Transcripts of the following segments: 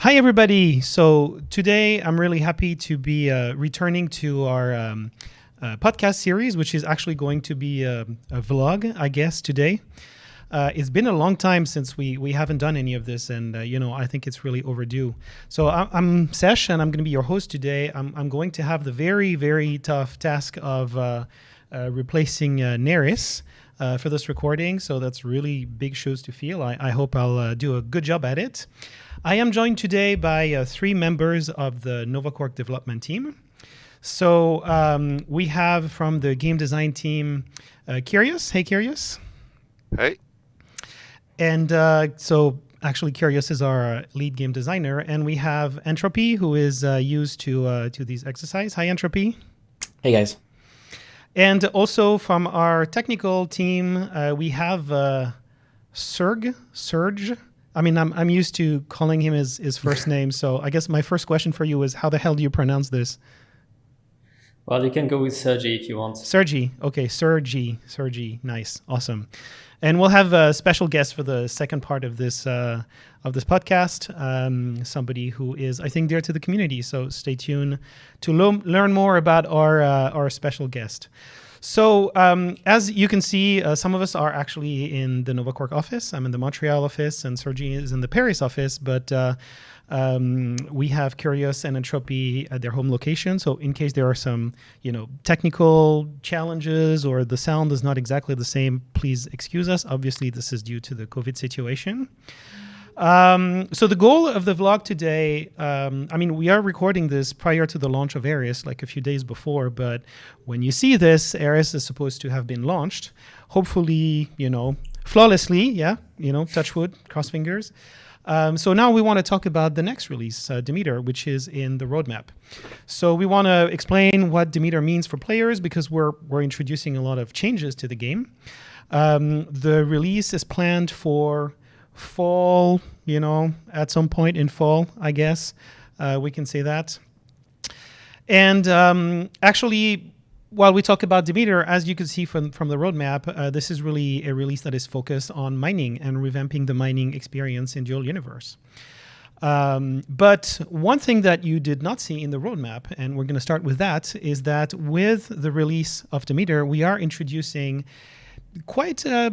Hi, everybody. So today I'm really happy to be returning to our podcast series, which is actually going to be a vlog, I guess, today. It's been a long time since we haven't done any of this, and I think it's really overdue. So I'm Sesch, and I'm going to be your host today. I'm going to have the very, very tough task of replacing Neris for this recording. So that's really big shoes to fill. I hope I'll do a good job at it. I am joined today by three members of the Novaquark development team. So we have from the game design team, Kyrios. Hey, Kyrios. Hey. And so actually Kyrios is our lead game designer, and we have Entropy, who is used to these exercises. Hi, Entropy. Hey, guys. And also from our technical team, we have Sirg. I mean, I'm used to calling him his first name, so I guess my first question for you is, how the hell do you pronounce this? Well, you can go with Sergi if you want. Sergi. Okay, Sergi. Nice. Awesome. And we'll have a special guest for the second part of this podcast, somebody who is, I think, dear to the community. So stay tuned to learn more about our special guest. So as you can see, some of us are actually in the Novaquark office. I'm in the Montreal office, and Sergi is in the Paris office. But we have Kyrios and Entropy at their home location. So in case there are some, technical challenges or the sound is not exactly the same, please excuse us. Obviously, this is due to the COVID situation. So the goal of the vlog today, we are recording this prior to the launch of Ares, like a few days before, but when you see this, Ares is supposed to have been launched, hopefully, flawlessly, touch wood, cross fingers. So now we want to talk about the next release, Demeter, which is in the roadmap. So we want to explain what Demeter means for players, because we're introducing a lot of changes to the game. The release is planned for fall, at some point in fall, I guess we can say that. And actually, while we talk about Demeter, as you can see from the roadmap, this is really a release that is focused on mining and revamping the mining experience in Dual Universe. But one thing that you did not see in the roadmap, and we're going to start with that, is that with the release of Demeter, we are introducing quite a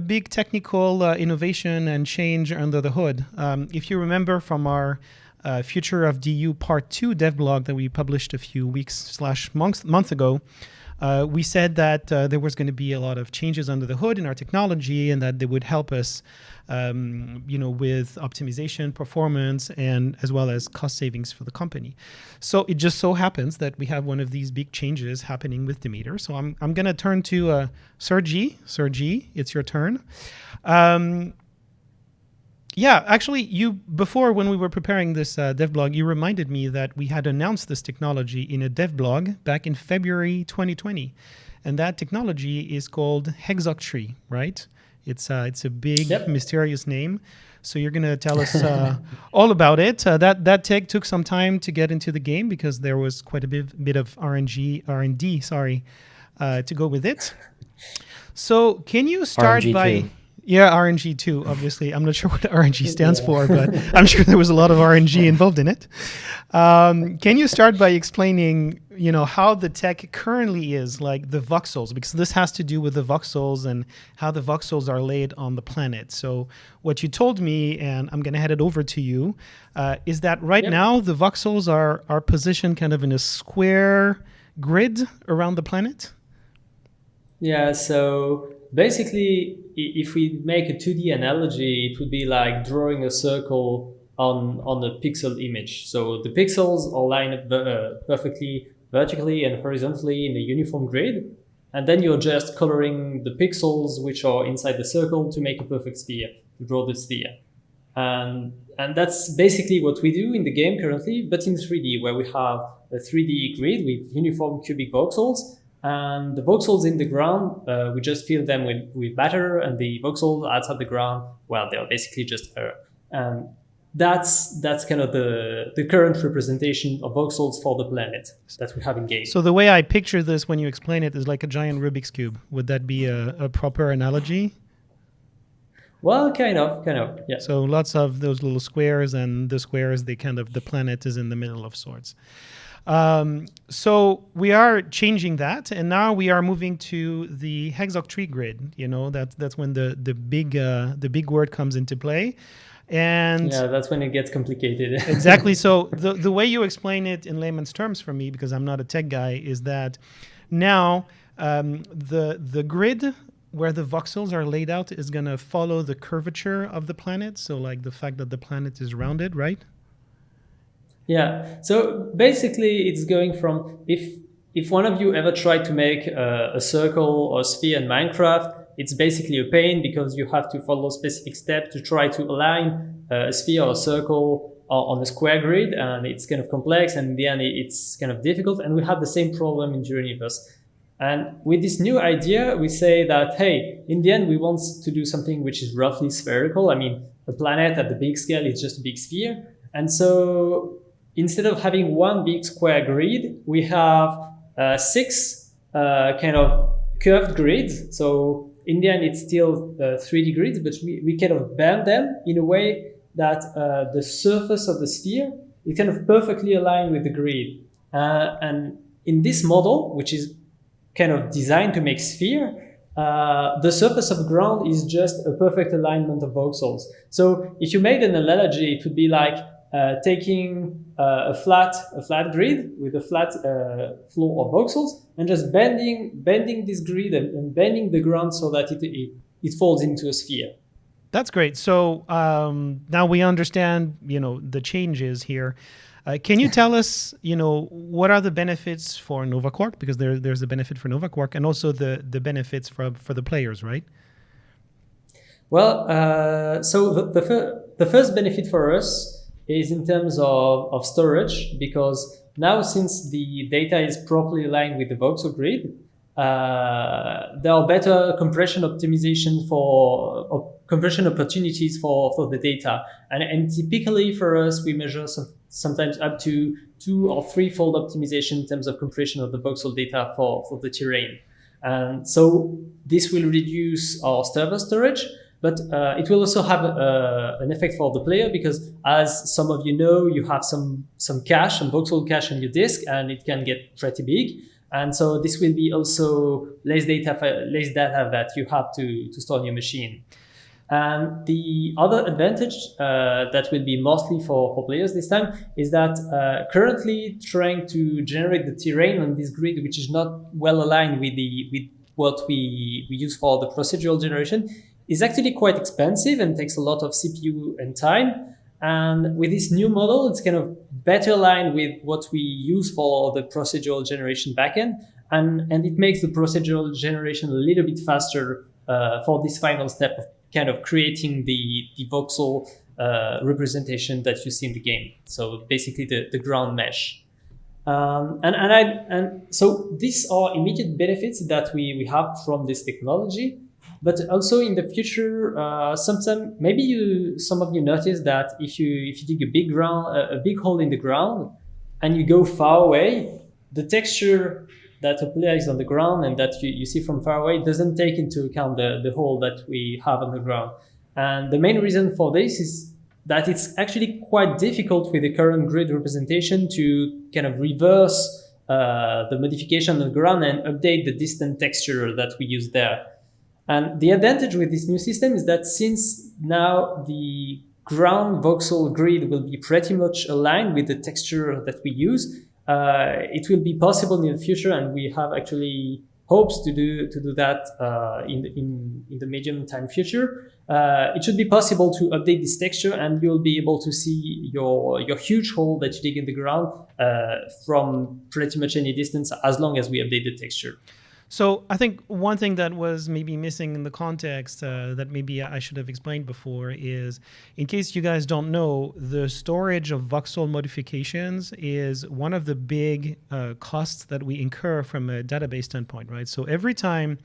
big technical innovation and change under the hood. If you remember from our Future of DU Part 2 dev blog that we published a few weeks/month ago, we said that there was going to be a lot of changes under the hood in our technology, and that they would help us with optimization, performance, and as well as cost savings for the company. So it just so happens that we have one of these big changes happening with Demeter. So I'm going to turn to Sergi. Sergi, it's your turn. Actually, before, when we were preparing this dev blog, you reminded me that we had announced this technology in a dev blog back in February 2020. And that technology is called hexoctree, right? It's a big, mysterious name. So you're going to tell us all about it. That tech took some time to get into the game, because there was quite a bit of R&D, to go with it. So can you start RNG by... too. Yeah, RNG too, obviously. I'm not sure what RNG stands for, but I'm sure there was a lot of RNG involved in it. Can you start by explaining, how the tech currently is, like the voxels, because this has to do with the voxels and how the voxels are laid on the planet. So what you told me, and I'm going to head it over to you, is that right now the voxels are positioned kind of in a square grid around the planet? Yeah, so basically, if we make a 2D analogy, it would be like drawing a circle on a pixel image. So the pixels are lined up perfectly vertically and horizontally in a uniform grid, and then you're just coloring the pixels which are inside the circle to make a perfect sphere, to draw the sphere. And that's basically what we do in the game currently, but in 3D, where we have a 3D grid with uniform cubic voxels. And the voxels in the ground, we just fill them with batter, and the voxels outside the ground, well, they're basically just air. And that's kind of the current representation of voxels for the planet that we have in game. So the way I picture this when you explain it is like a giant Rubik's Cube. Would that be a proper analogy? Well, kind of, yeah. So lots of those little squares, and the squares, the planet is in the middle of sorts. So we are changing that, and now we are moving to the hexoctree grid. You know, that's when the big word comes into play. And yeah, that's when it gets complicated. exactly. So the way you explain it in layman's terms for me, because I'm not a tech guy, is that now the grid where the voxels are laid out is going to follow the curvature of the planet. So like the fact that the planet is rounded, right? Yeah. So basically, it's going from if one of you ever tried to make a circle or sphere in Minecraft, it's basically a pain because you have to follow specific steps to try to align a sphere or a circle on a square grid, and it's kind of complex, and in the end, it's kind of difficult. And we have the same problem in Dual Universe. And with this new idea, we say that, hey, in the end, we want to do something which is roughly spherical. I mean, a planet at the big scale is just a big sphere. And so instead of having one big square grid, we have 6 kind of curved grids. So in the end, it's still 3D grids, but we kind of bend them in a way that the surface of the sphere is kind of perfectly aligned with the grid. And in this model, which is kind of designed to make sphere, the surface of the ground is just a perfect alignment of voxels. So if you made an analogy, it would be like taking a flat grid with a flat floor of voxels and just bending this grid and bending the ground so that it folds into a sphere. That's great. So now we understand, the changes here. Can you tell us, what are the benefits for Novaquark? Because there's a benefit for Novaquark and also the benefits for the players, right? Well, so the first benefit for us is in terms of storage, because now since the data is properly aligned with the voxel grid, there are better compression optimization compression opportunities for the data. And typically for us, we measure sometimes up to 2 or 3-fold optimization in terms of compression of the voxel data for the terrain. And so this will reduce our server storage, but it will also have an effect for the player, because as some of you know, you have some cache, some voxel cache on your disk, and it can get pretty big. And so this will be also less data that you have to store on your machine. And the other advantage that will be mostly for players this time is that currently trying to generate the terrain on this grid, which is not well aligned with what we use for the procedural generation, is actually quite expensive and takes a lot of CPU and time. And with this new model, it's kind of better aligned with what we use for the procedural generation backend. And it makes the procedural generation a little bit faster for this final step of kind of creating the voxel representation that you see in the game. So basically the ground mesh. And so these are immediate benefits that we have from this technology. But also in the future, sometime maybe some of you notice that if you dig a big hole in the ground and you go far away, the texture that applies on the ground and that you see from far away doesn't take into account the hole that we have on the ground. And the main reason for this is that it's actually quite difficult with the current grid representation to kind of reverse the modification on the ground and update the distant texture that we use there. And the advantage with this new system is that since now the ground voxel grid will be pretty much aligned with the texture that we use, it will be possible in the future, and we have actually hopes to do that in the medium time future. It should be possible to update this texture, and you'll be able to see your huge hole that you dig in the ground from pretty much any distance, as long as we update the texture. So I think one thing that was maybe missing in the context that maybe I should have explained before is, in case you guys don't know, the storage of voxel modifications is one of the big costs that we incur from a database standpoint, right? So every time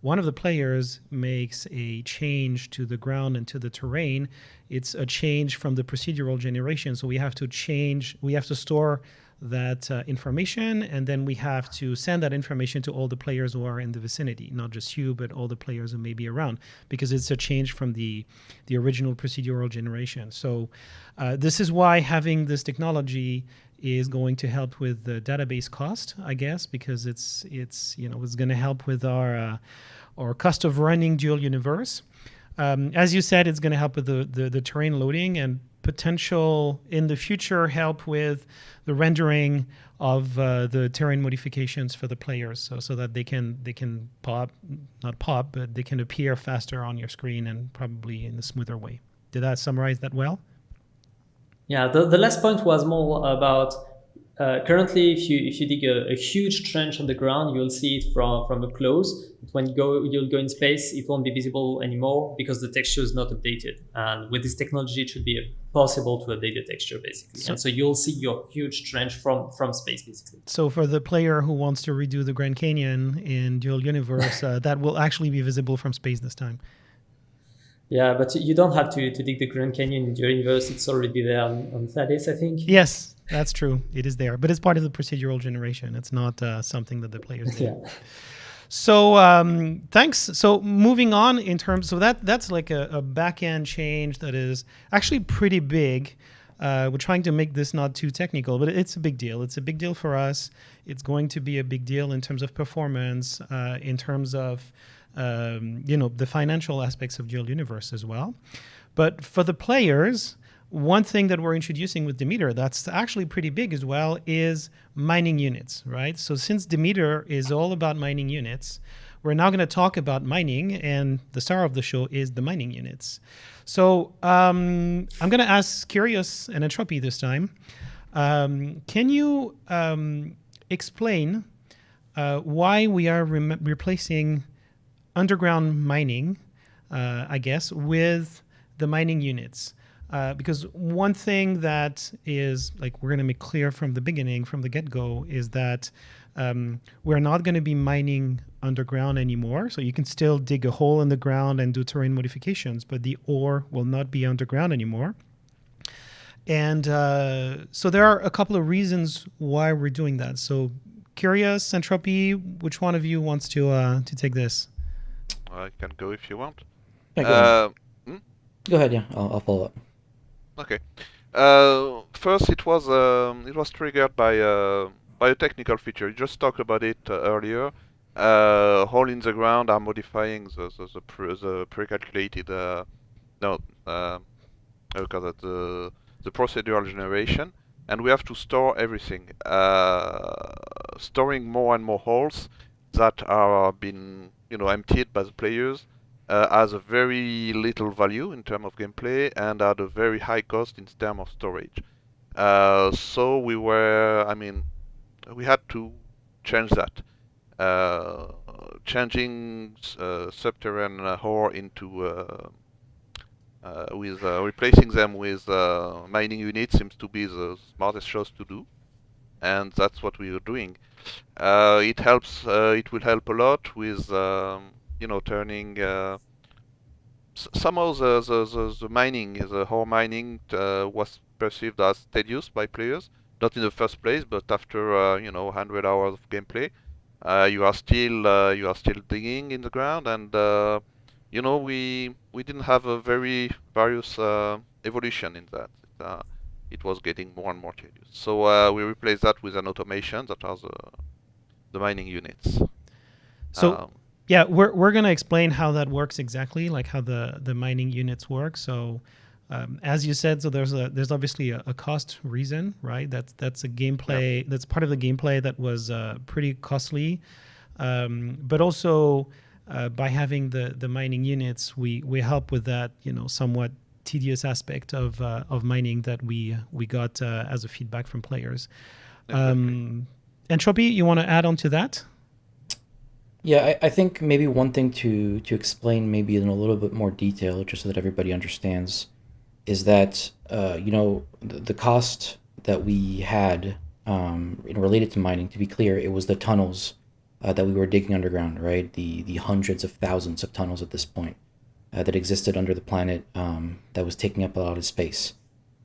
one of the players makes a change to the ground and to the terrain, it's a change from the procedural generation. So we have to store that information, and then we have to send that information to all the players who are in the vicinity, not just you, but all the players who may be around, because it's a change from the original procedural generation. So this is why having this technology is going to help with the database cost, I guess, because it's going to help with our cost of running dual universe. As you said, it's going to help with the terrain loading and potential in the future help with the rendering of the terrain modifications for the players, so that they can not pop, but they can appear faster on your screen and probably in a smoother way. Did I summarize that well? Yeah, the last point was more about currently, if you dig a huge trench on the ground, you'll see it from up close. But when you'll go in space, it won't be visible anymore because the texture is not updated. And with this technology, it should be possible to update the texture, basically. And so you'll see your huge trench from space, basically. So for the player who wants to redo the Grand Canyon in Dual Universe, that will actually be visible from space this time. Yeah, but you don't have to dig the Grand Canyon in Dual Universe. It's already there on Thaddeus, I think. Yes, that's true. It is there, but it's part of the procedural generation. It's not something that the players do. Yeah. So thanks. So moving on in terms, so that's like a back-end change that is actually pretty big. We're trying to make this not too technical, but it's a big deal. It's a big deal for us. It's going to be a big deal in terms of performance, in terms of the financial aspects of Dual Universe as well. But for the players, one thing that we're introducing with Demeter that's actually pretty big as well is mining units, right? So since Demeter is all about mining units, we're now going to talk about mining, and the star of the show is the mining units. So I'm going to ask Kyrios and Entropy this time. Can you explain why we are replacing underground mining, I guess, with the mining units? Because one thing that is, like, we're going to make clear from the beginning, from the get-go, is that we're not going to be mining underground anymore. So you can still dig a hole in the ground and do terrain modifications, but the ore will not be underground anymore. And so there are a couple of reasons why we're doing that. So Kyrios, Entropy, which one of you wants to take this? I can go if you want. Yeah, go ahead. Yeah, I'll follow up. Okay. First, it was triggered by a technical feature. You just talked about it earlier. Hole in the ground are modifying the pre-calculated the procedural generation, and we have to store everything. Storing more and more holes that are being emptied by the players has a very little value in terms of gameplay and at a very high cost in terms of storage. So we had to change that. Changing subterranean ore into replacing them with mining units seems to be the smartest choice to do, and that's what we are doing. It helps. It will help a lot with turning some of the mining, the ore mining, was perceived as tedious by players. Not in the first place, but after 100 hours of gameplay, you are still digging in the ground, and we didn't have a very various evolution in that. It was getting more and more tedious. So we replaced that with an automation that are the mining units. So yeah, we're going to explain how that works exactly, like how the mining units work. So as you said, so there's obviously a cost reason, right? That's a gameplay. Yep. That's part of the gameplay that was pretty costly, but also by having the mining units, we help with that somewhat tedious aspect of mining that we got as a feedback from players. Entropy, you want to add on to that? Yeah, I think maybe one thing to explain maybe in a little bit more detail, just so that everybody understands, is that the cost that we had related to mining. To be clear, it was the tunnels that we were digging underground, right? The hundreds of thousands of tunnels at this point that existed under the planet that was taking up a lot of space.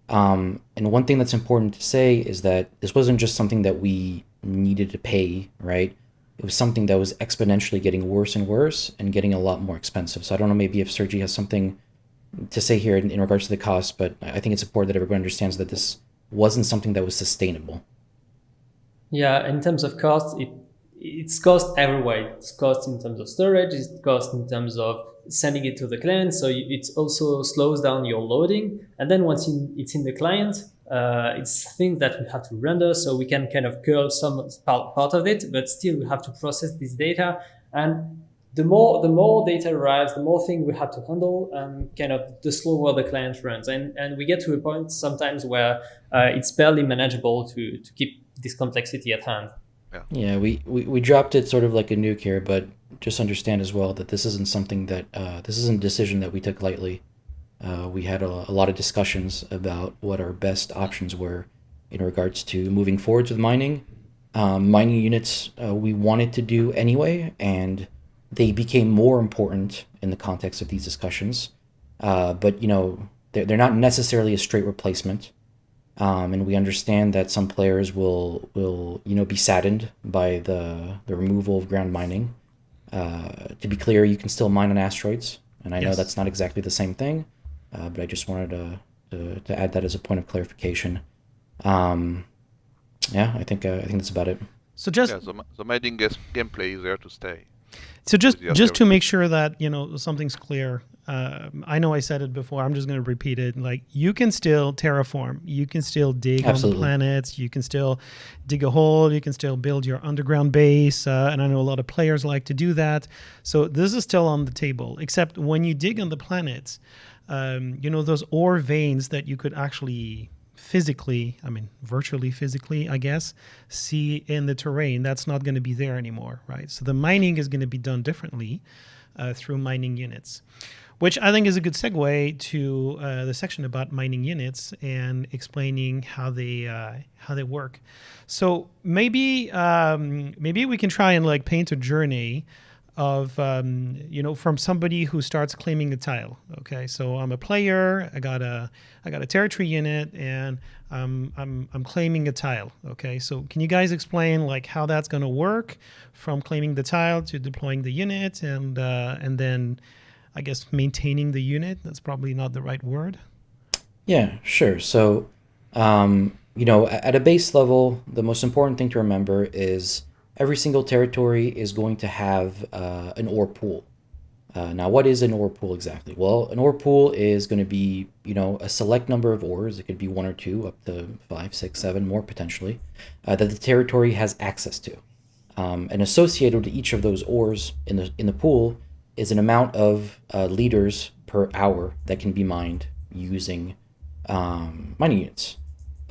And one thing that's important to say is that this wasn't just something that we needed to pay, right? It was something that was exponentially getting worse and worse and getting a lot more expensive. So I don't know maybe if Sergi has something to say here in regards to the cost, but I think it's important that everybody understands that this wasn't something that was sustainable. Yeah, in terms of cost, it's cost everywhere. It's cost in terms of storage, it's cost in terms of sending it to the client, so it also slows down your loading. And then once it's in the client, it's things that we have to render, so we can kind of curl some part of it, but still we have to process this data. And the more data arrives, the more things we have to handle, and kind of the slower the client runs. And we get to a point sometimes where it's barely manageable to keep this complexity at hand. Yeah, we dropped it sort of like a nuke here, but just understand as well that this isn't something that this isn't a decision that we took lightly. We had a lot of discussions about what our best options were in regards to moving forwards with mining. Mining units we wanted to do anyway, and they became more important in the context of these discussions. But you know, they're not necessarily a straight replacement. And we understand that some players will be saddened by the removal of ground mining. To be clear, you can still mine on asteroids, and I know that's not exactly the same thing, but I just wanted to add that as a point of clarification. Yeah, I think that's about it. So just the mining gameplay is there to stay. So just to make sure that something's clear, I know I said it before. I'm just going to repeat it. Like, you can still terraform, you can still dig on the planets, you can still dig a hole, you can still build your underground base, and I know a lot of players like to do that. So this is still on the table. Except when you dig on the planets, those ore veins that you could actually physically, virtually physically, I guess, see in the terrain, that's not going to be there anymore, right? So the mining is going to be done differently through mining units, which I think is a good segue to the section about mining units and explaining how they work. So maybe we can try and paint a journey of from somebody who starts claiming a tile. Okay, so I'm a player. I got a territory unit, and I'm claiming a tile. Okay, so can you guys explain how that's going to work from claiming the tile to deploying the unit, and then I guess maintaining the unit? That's probably not the right word. Yeah, sure. So at a base level, the most important thing to remember is every single territory is going to have an ore pool. Now, what is an ore pool exactly? Well, an ore pool is going to be, a select number of ores. It could be 1 or 2, up to 5, 6, 7 more potentially, that the territory has access to. And associated with each of those ores in the pool is an amount of liters per hour that can be mined using mining units.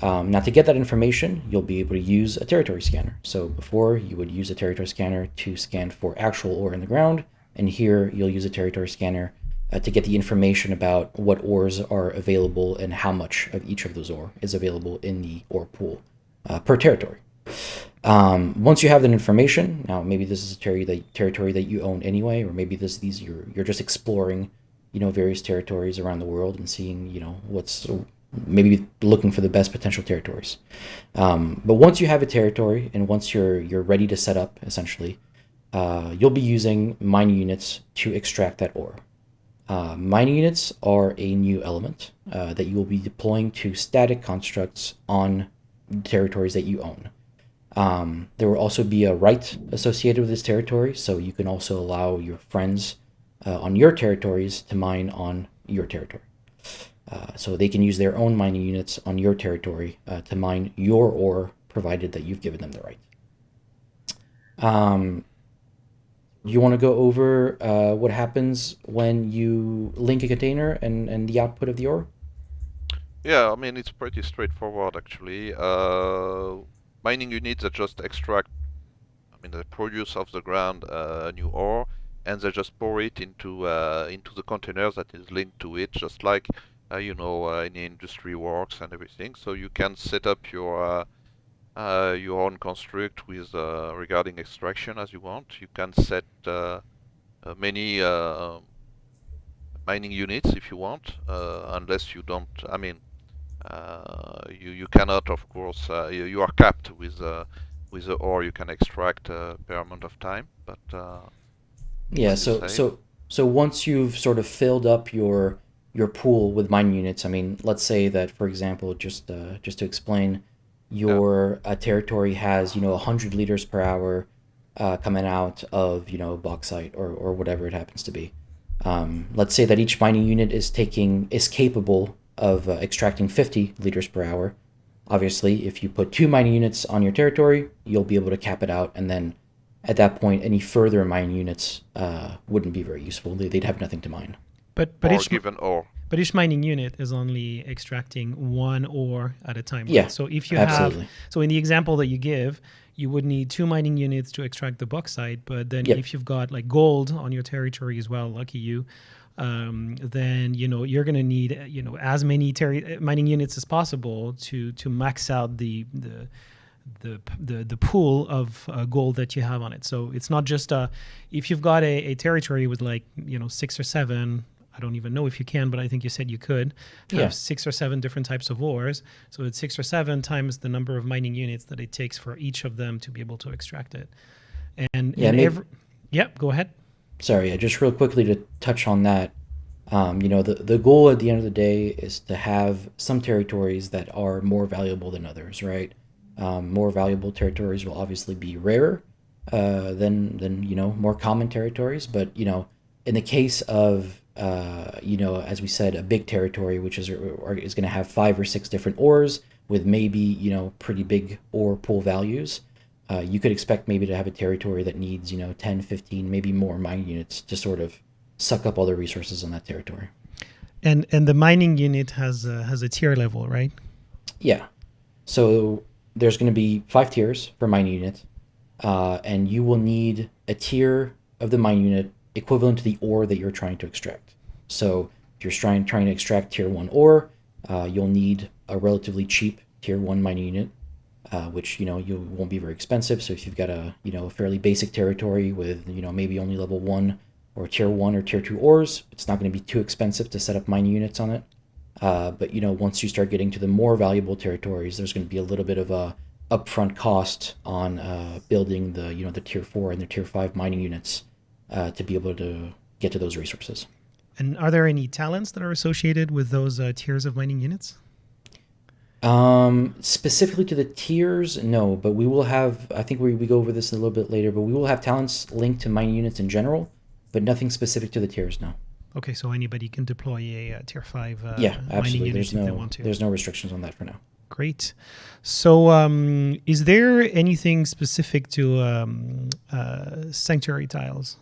Now, to get that information, you'll be able to use a territory scanner. So before, you would use a territory scanner to scan for actual ore in the ground, and here you'll use a territory scanner to get the information about what ores are available and how much of each of those ore is available in the ore pool per territory. Once you have that information, now maybe this is a territory that you own anyway, or maybe you're just exploring, various territories around the world and seeing, what's maybe looking for the best potential territories. But once you have a territory and once you're ready to set up, essentially, you'll be using mining units to extract that ore. Mining units are a new element that you will be deploying to static constructs on territories that you own. There will also be a right associated with this territory, so you can also allow your friends on your territories to mine on your territory. So they can use their own mining units on your territory to mine your ore, provided that you've given them the right. You want to go over what happens when you link a container and the output of the ore? Yeah, it's pretty straightforward, actually. Mining units that just extract, they produce off the ground a new ore, and they just pour it into the container that is linked to it, just like any industry works and everything. So you can set up your own construct with regarding extraction as you want. You can set many mining units if you want, unless you don't. You cannot, of course, you are capped with the ore you can extract per amount of time. But Yeah, as you so say, once you've sort of filled up your pool with mining units, I mean, let's say that, for example, just to explain, yeah, your territory has 100 liters per hour coming out of bauxite or whatever it happens to be. Let's say that each mining unit is capable of extracting 50 liters per hour. Obviously, if you put 2 mining units on your territory, you'll be able to cap it out, and then at that point, any further mining units wouldn't be very useful. They'd have nothing to mine. But or each given ore. but each mining unit is only extracting one ore at a time. Yeah, Right? So if you absolutely. so in the example that you give, you would need 2 mining units to extract the bauxite. But then Yep. if you've got like gold on your territory as well, lucky you, then you're going to need as many mining units as possible to max out the pool of gold that you have on it. So it's not just if you've got a territory with like 6 or 7. I don't even know if you can, but I think you said you could have Yeah. 6 or 7 different types of ores. So it's 6 or 7 times the number of mining units that it takes for each of them to be able to extract it. And Yeah, in maybe- yep, go ahead. Sorry, just real quickly to touch on that. The goal at the end of the day is to have some territories that are more valuable than others, right? More valuable territories will obviously be rarer than more common territories. But in the case of as we said, a big territory, which is going to have 5 or 6 different ores with maybe pretty big ore pool values. You could expect maybe to have a territory that needs 10, 15, maybe more mining units to sort of suck up all the resources on that territory. And the mining unit has a tier level, right? Yeah. So there's going to be 5 tiers for mining unit, and you will need a tier of the mining unit equivalent to the ore that you're trying to extract. So if you're trying to extract tier 1 ore, you'll need a relatively cheap tier 1 mining unit, which you won't be very expensive. So if you've got a fairly basic territory with maybe only level 1 or tier 1 or tier 2 ores, it's not going to be too expensive to set up mining units on it. But once you start getting to the more valuable territories, there's going to be a little bit of a upfront cost on building the tier 4 and the tier 5 mining units to be able to get to those resources. And are there any talents that are associated with those tiers of mining units? Specifically to the tiers, no, but we will have, I think we go over this a little bit later, but we will have talents linked to mining units in general, but nothing specific to the tiers, no. Okay, so anybody can deploy a tier 5 Yeah, mining absolutely. unit if they want to. There's no restrictions on that for now. Great. So is there anything specific to sanctuary tiles?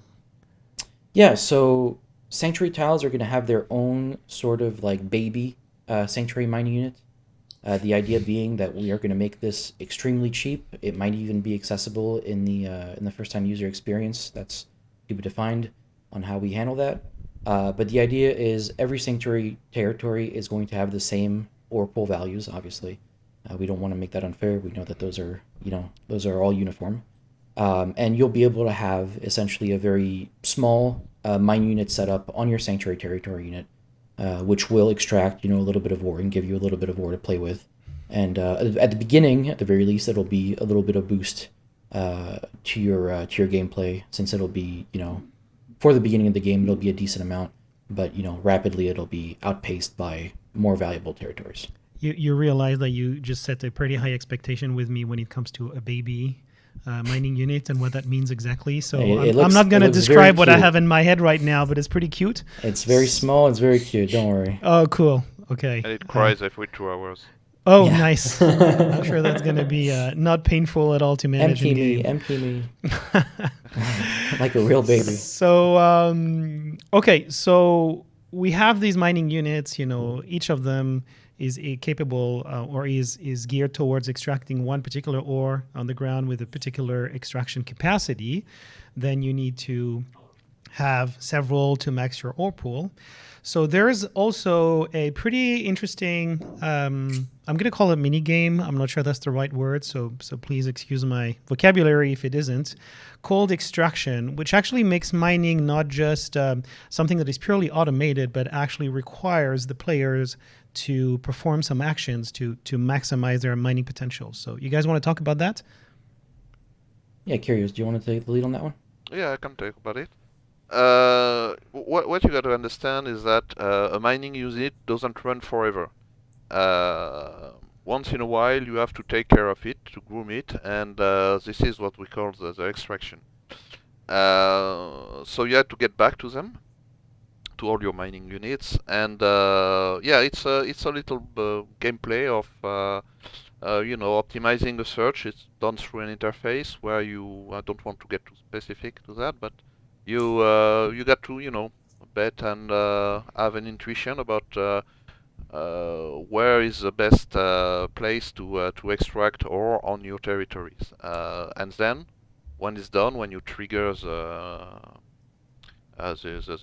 Yeah, so sanctuary tiles are going to have their own sort of like baby sanctuary mining unit. The idea being that we are going to make this extremely cheap. It might even be accessible in the first-time user experience. That's to be defined on how we handle that. But the idea is every sanctuary territory is going to have the same ore pool values. Obviously, we don't want to make that unfair. We know that those are all uniform, and you'll be able to have essentially a very small mine unit set up on your sanctuary territory unit. Which will extract, a little bit of ore and give you a little bit of ore to play with. And at the beginning, at the very least, it'll be a little bit of boost to your gameplay, since it'll be, for the beginning of the game, it'll be a decent amount, but rapidly it'll be outpaced by more valuable territories. You realize that you just set a pretty high expectation with me when it comes to a baby mining unit and what that means exactly. So I'm not going to describe what I have in my head right now, but it's pretty cute. It's very small. It's very cute. Don't worry. Oh, cool. Okay. And it cries every 2 hours. Oh, Yeah. nice. I'm sure that's going to be not painful at all to manage in game. Empty me. Like a real baby. So, okay. So we have these mining units, each of them is capable or is geared towards extracting one particular ore on the ground with a particular extraction capacity. Then you need to have several to max your ore pool. So there's also a pretty interesting, I'm going to call it mini game. I'm not sure that's the right word, so please excuse my vocabulary if it isn't, called extraction, which actually makes mining not just something that is purely automated, but actually requires the players to perform some actions to maximize their mining potential. So you guys want to talk about that? Yeah, Kyrios, do you want to take the lead on that one? Yeah, I can talk about it. What you got to understand is that a mining unit doesn't run forever. Once in a while, you have to take care of it, to groom it, and this is what we call the extraction. So you have to get back to them, to all your mining units, and yeah, it's a little gameplay of optimizing a search. It's done through an interface where I don't want to get too specific to that, but you got to bet and have an intuition about where is the best place to extract ore on your territories, and then when it's done, when you trigger the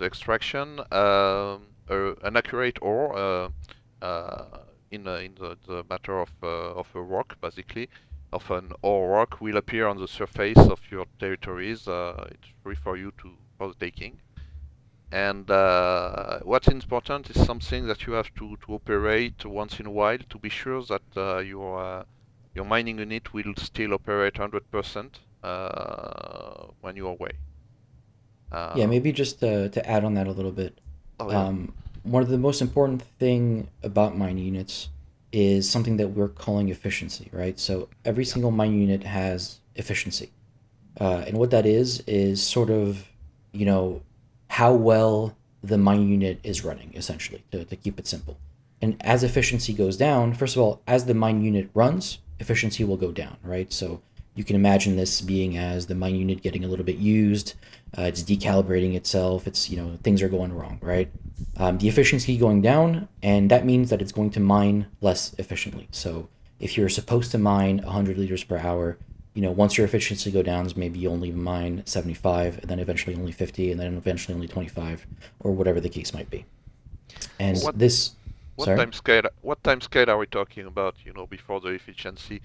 extraction, an accurate ore in the matter of a rock, basically, of an ore rock will appear on the surface of your territories. It's free for you for the taking. And what's important is something that you have to operate once in a while to be sure that your mining unit will still operate 100% when you're away. Yeah, maybe just to add on that a little bit. One of the most important thing about mining units is something that we're calling efficiency, right? So every single mining unit has efficiency. And what that is sort of, how well the mining unit is running, essentially, to keep it simple. And as efficiency goes down, first of all, as the mining unit runs, efficiency will go down, right? So you can imagine this being as the mining unit getting a little bit used, it's decalibrating itself, it's, things are going wrong, right? The efficiency going down, and that means that it's going to mine less efficiently. So if you're supposed to mine 100 liters per hour, once your efficiency go down, maybe you only mine 75, and then eventually only 50, and then eventually only 25, or whatever the case might be. And what time scale are we talking about, before the efficiency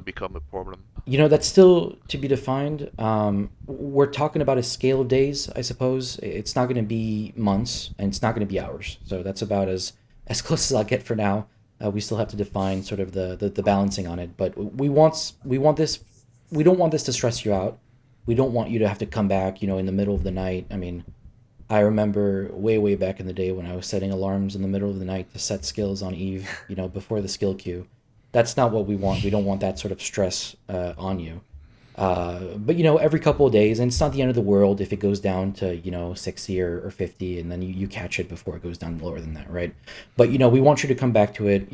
become a problem? That's still to be defined. We're talking about a scale of days, I suppose. It's not going to be months, and it's not going to be hours. So that's about as close as I'll get for now. We still have to define sort of the balancing on it. But we want this. We don't want this to stress you out. We don't want you to have to come back, in the middle of the night. I mean, I remember way back in the day when I was setting alarms in the middle of the night to set skills on Eve, before the skill queue. That's not what we want. We don't want that sort of stress on you. But every couple of days, and it's not the end of the world if it goes down to 60 or 50, and then you catch it before it goes down lower than that, right? But we want you to come back to it,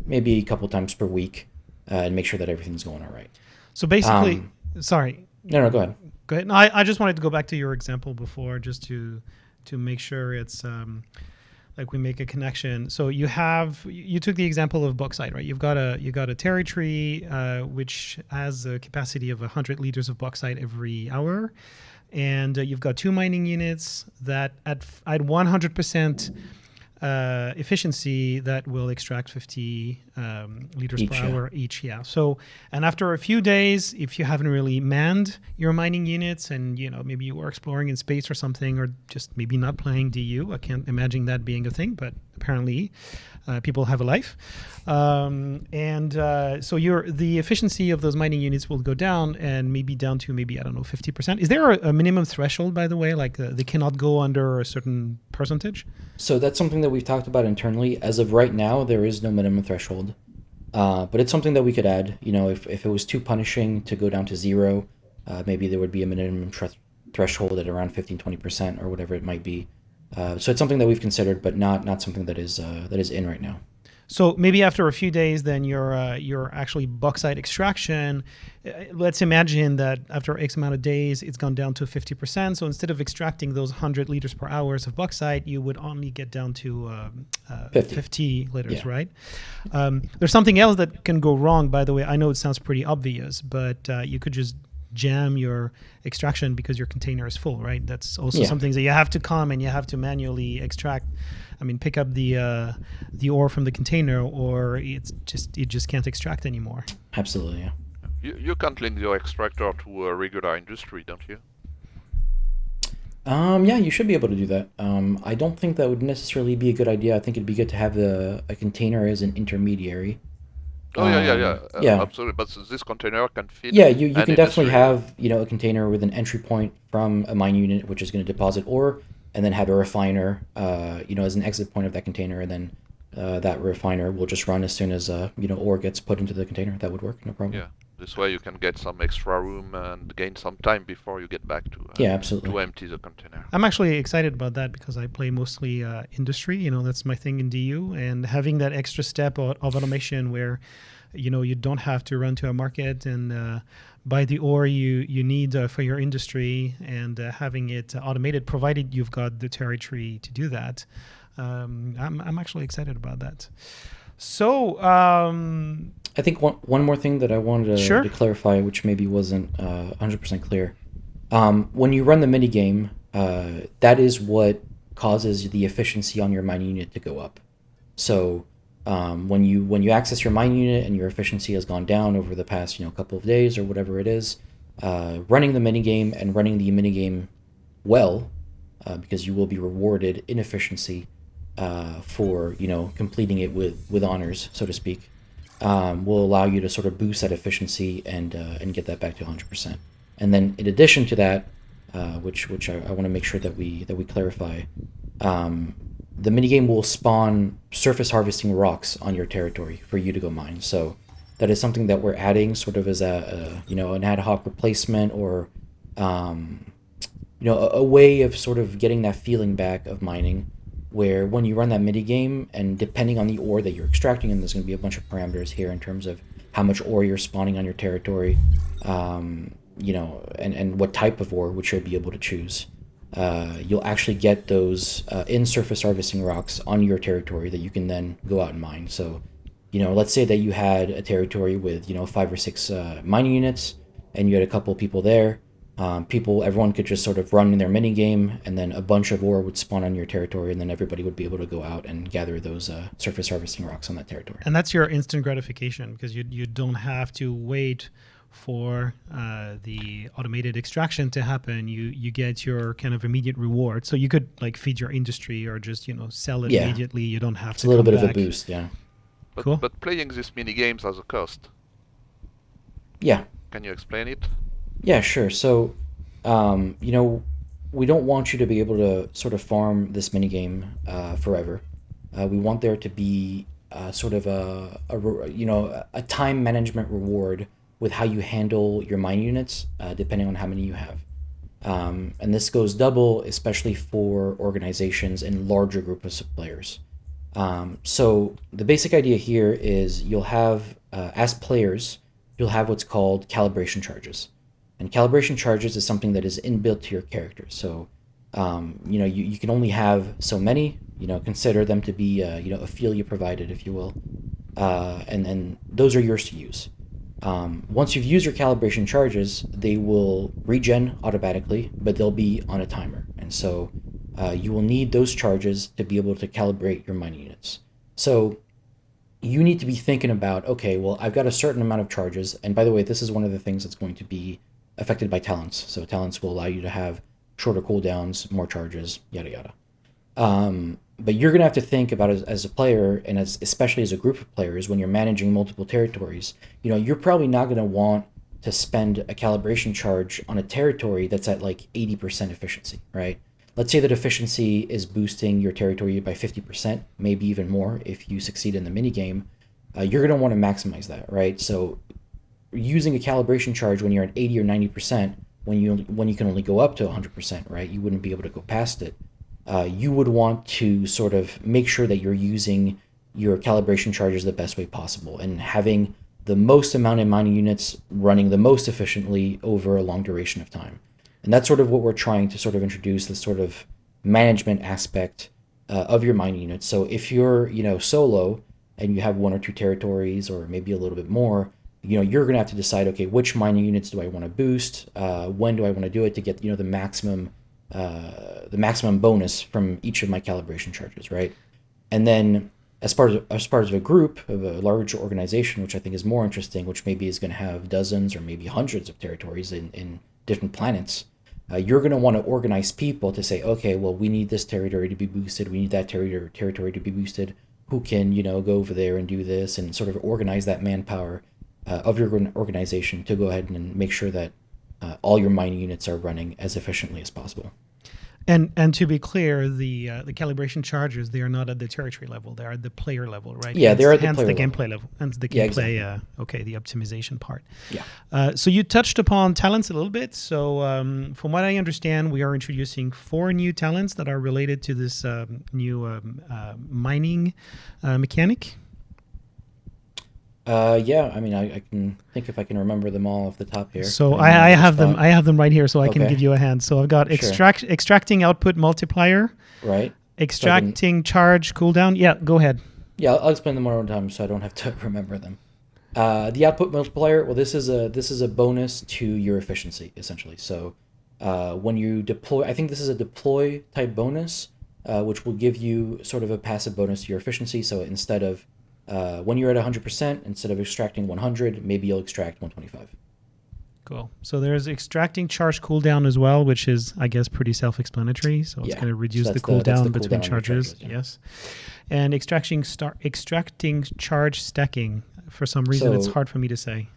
maybe a couple times per week, and make sure that everything's going all right. So basically, sorry. No, go ahead. Go ahead. No, I just wanted to go back to your example before, just to make sure it's like we make a connection. So you took the example of bauxite, right? You've got a territory which has a capacity of 100 liters of bauxite every hour, and you've got two mining units that at 100% efficiency that will extract 50 liters per hour each. Yeah. So, and after a few days, if you haven't really manned your mining units, and maybe you were exploring in space or something, or just maybe not playing DU, I can't imagine that being a thing, but apparently people have a life, and so the efficiency of those mining units will go down, and maybe down to 50%. Is there a minimum threshold, by the way, like they cannot go under a certain percentage? So that's something that we've talked about internally. As of right now, there is no minimum threshold, but it's something that we could add. If it was too punishing to go down to zero, maybe there would be a minimum threshold at around 15-20% or whatever it might be. So it's something that we've considered, but not something that is in right now. So maybe after a few days, then your actually bauxite extraction, let's imagine that after X amount of days, it's gone down to 50%. So instead of extracting those 100 liters per hour of bauxite, you would only get down to 50 liters, right? There's something else that can go wrong, by the way. I know it sounds pretty obvious, but you could just jam your extraction because your container is full, right? That's also Yeah. something that you have to come and you have to manually extract. I mean, pick up the ore from the container, or it just can't extract anymore. Absolutely, yeah. You can't link your extractor to a regular industry, don't you? Yeah, you should be able to do that. I don't think that would necessarily be a good idea. I think it'd be good to have a container as an intermediary. Oh yeah, yeah. absolutely. But this container can fit. Yeah, you an can definitely industry. have a container with an entry point from a mine unit, which is going to deposit ore, and then have a refiner, as an exit point of that container, and then that refiner will just run as soon as ore gets put into the container. That would work, no problem. Yeah, this way you can get some extra room and gain some time before you get back to Yeah, absolutely. to empty the container. I'm actually excited about that because I play mostly industry. That's my thing in DU, and having that extra step of automation where, you don't have to run to a market and buy the ore you need for your industry, and having it automated, provided you've got the territory to do that. I'm actually excited about that. So I think one more thing that I wanted Sure. to clarify, which maybe wasn't 100% clear. When you run the minigame, that is what causes the efficiency on your mine unit to go up. So when you access your mine unit and your efficiency has gone down over the past couple of days or whatever it is, running the minigame and running the minigame well, because you will be rewarded in efficiency for completing it with honors, so to speak, will allow you to sort of boost that efficiency and get that back to 100%. And then in addition to that, which I want to make sure that we clarify, the minigame will spawn surface harvesting rocks on your territory for you to go mine. So that is something that we're adding sort of as an ad hoc replacement, or a way of sort of getting that feeling back of mining, where when you run that minigame, and depending on the ore that you're extracting, and there's going to be a bunch of parameters here in terms of how much ore you're spawning on your territory, and what type of ore, which you'll be able to choose. You'll actually get those in-surface harvesting rocks on your territory that you can then go out and mine. So, let's say that you had a territory with 5 or 6 mining units, and you had a couple of people there. Everyone could just sort of run in their mini game, and then a bunch of ore would spawn on your territory, and then everybody would be able to go out and gather those surface harvesting rocks on that territory. And that's your instant gratification, because you don't have to wait for the automated extraction to happen. You get your kind of immediate reward. So you could feed your industry or just sell it immediately. You don't have It's to. a little bit back. of a boost, yeah. Cool. But playing these mini games has a cost. Yeah. Can you explain it? Yeah, sure. So, we don't want you to be able to sort of farm this minigame forever. We want there to be sort of a time management reward with how you handle your mine units, depending on how many you have. And this goes double, especially for organizations and larger groups of players. So the basic idea here is you'll have, as players, you'll have what's called calibration charges. And calibration charges is something that is inbuilt to your character. So, you can only have so many, consider them to be, Ophelia provided, if you will. And those are yours to use. Once you've used your calibration charges, they will regen automatically, but they'll be on a timer. And so you will need those charges to be able to calibrate your mining units. So you need to be thinking about, okay, well, I've got a certain amount of charges. And by the way, this is one of the things that's going to be affected by talents. So talents will allow you to have shorter cooldowns, more charges, yada, yada. But you're going to have to think about it as a player, and especially as a group of players, when you're managing multiple territories, you're probably not going to want to spend a calibration charge on a territory that's at 80% efficiency, right? Let's say that efficiency is boosting your territory by 50%, maybe even more if you succeed in the minigame. You're going to want to maximize that, right? So using a calibration charge when you're at 80 or 90%, when you can only go up to 100%, right? You wouldn't be able to go past it. You would want to sort of make sure that you're using your calibration charges the best way possible and having the most amount of mining units running the most efficiently over a long duration of time. And that's sort of what we're trying to sort of introduce, this sort of management aspect of your mining units. So if you're, solo and you have 1 or 2 territories or maybe a little bit more, you're going to have to decide, okay, which mining units do I want to boost? When do I want to do it to get, the maximum bonus from each of my calibration charges, right? And then as part of a group, of a large organization, which I think is more interesting, which maybe is going to have dozens or maybe hundreds of territories in different planets, you're going to want to organize people to say, okay, well, we need this territory to be boosted, we need that territory to be boosted. Who can, go over there and do this, and sort of organize that manpower of your organization to go ahead and make sure that all your mining units are running as efficiently as possible. And to be clear, the calibration charges, they are not at the territory level; they are at the player level, right? Yeah, they're at the hence player the level. gameplay level, hence the Yeah, gameplay. exactly. The optimization part. Yeah. So you touched upon talents a little bit. So from what I understand, we are introducing 4 new talents that are related to this new mining mechanic. Yeah, I mean, I can think if I can remember them all off the top here. So Putting them I on the have them. spot. I have them right here, so I can Okay. give you a hand. So I've got Sure. extracting output multiplier, Right. extracting charge cooldown. Yeah, go ahead. Yeah, I'll explain them one more time so I don't have to remember them. The output multiplier. Well, this is a bonus to your efficiency essentially. So when you deploy, I think this is a deploy type bonus, which will give you sort of a passive bonus to your efficiency. So instead of when you're at 100%, instead of extracting 100, maybe you'll extract 125. Cool. So there's extracting charge cooldown as well, which is, I guess, pretty self-explanatory. So it's Yeah. going to reduce So the that's the cooldown cooldown between on your charges. charges, yeah. Yes. And extracting charge stacking. For some reason, it's So- hard for me to say.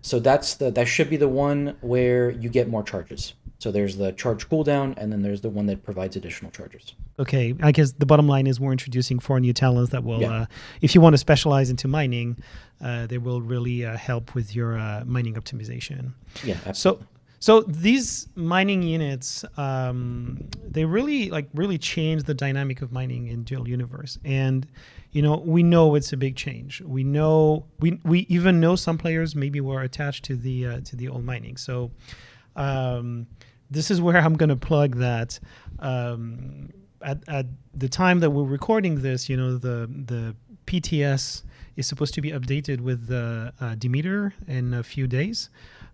So that should be the one where you get more charges. So there's the charge cooldown, and then there's the one that provides additional charges. Okay, I guess the bottom line is we're introducing 4 new talents that will, Yeah. if you want to specialize into mining, they will really help with your mining optimization. Yeah, absolutely. So these mining units, they really change the dynamic of mining in Dual Universe, and we know it's a big change. We know we even know some players maybe were attached to the old mining. So this is where I'm going to plug that. At the time that we're recording this, the PTS is supposed to be updated with the Demeter in a few days.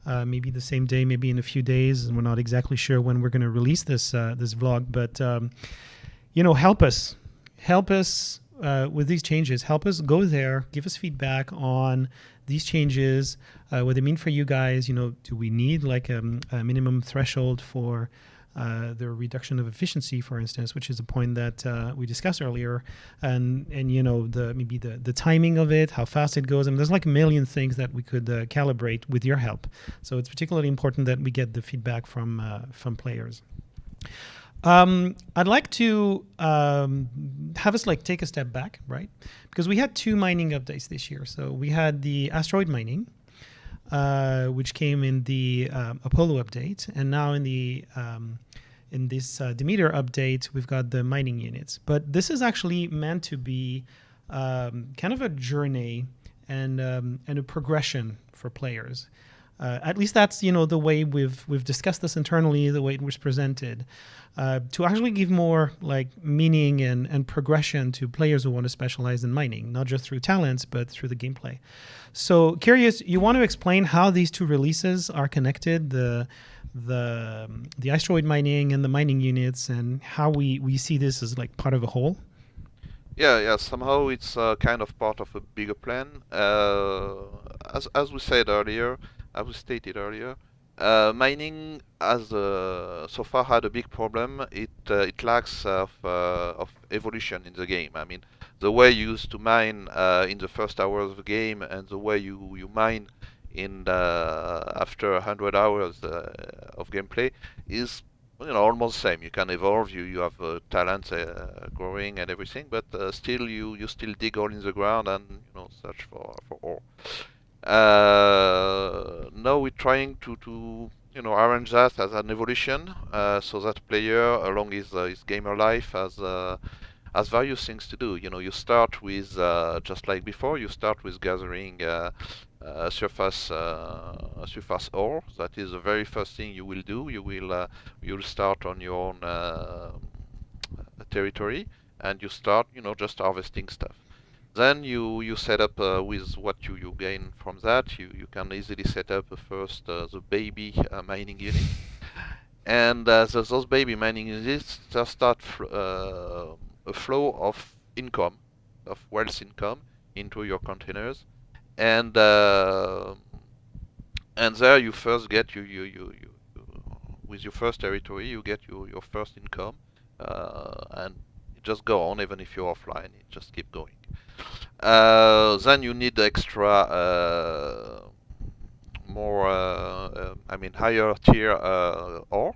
Maybe the same day, maybe in a few days, and we're not exactly sure when we're going to release this vlog. But help us with these changes. Help us go there. Give us feedback on these changes. What they mean for you guys. Do we need like a minimum threshold for the reduction of efficiency, for instance, which is a point that we discussed earlier, and the timing of it, how fast it goes. I mean, there's like a million things that we could calibrate with your help. So it's particularly important that we get the feedback from players. I'd like to have us take a step back, right? Because we had 2 mining updates this year. So we had the asteroid mining, which came in the Apollo update, and now in this Demeter update, we've got the mining units. But this is actually meant to be kind of a journey and a progression for players. At least that's the way we've discussed this internally, the way it was presented, to actually give more meaning and progression to players who want to specialize in mining, not just through talents but through the gameplay. So, Kyrios, you want to explain how these 2 releases are connected, the asteroid mining and the mining units, and how we see this as part of a whole? Yeah. Somehow it's kind of part of a bigger plan. As we said earlier, as we stated earlier, mining has so far had a big problem. It lacks of evolution in the game. I mean, the way you used to mine in the first hours of the game and the way you mine in after 100 hours of gameplay is almost the same. You can evolve. You have talents growing and everything, but still you still dig all in the ground and search for ore. Now we're trying to arrange that as an evolution, so that player along his gamer life has various things to do. You start with just like before. You start with gathering surface ore. That is the very first thing you will do. You'll start on your own territory, and you start just harvesting stuff. Then you set up with what you gain from that. You can easily set up first the baby mining unit, and those baby mining units just start a flow of income, of wealth income into your containers, and there you first get you with your first territory you get your first income, and it just go on even if you're offline. It just keep going. Then you need extra more I mean higher tier ore,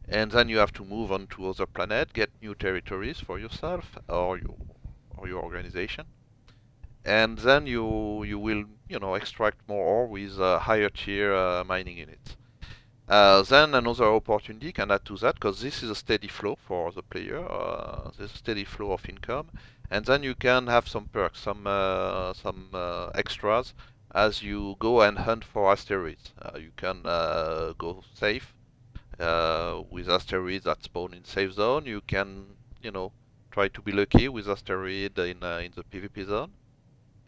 and then you have to move on to other planet, get new territories for yourself or your organization, and then you will extract more ore with higher tier mining units. Then another opportunity can add to that, because this is a steady flow for the player. There's a steady flow of income, and then you can have some perks, some extras as you go and hunt for asteroids. You can go safe with asteroids that spawn in safe zone. You can try to be lucky with asteroid in the PvP zone,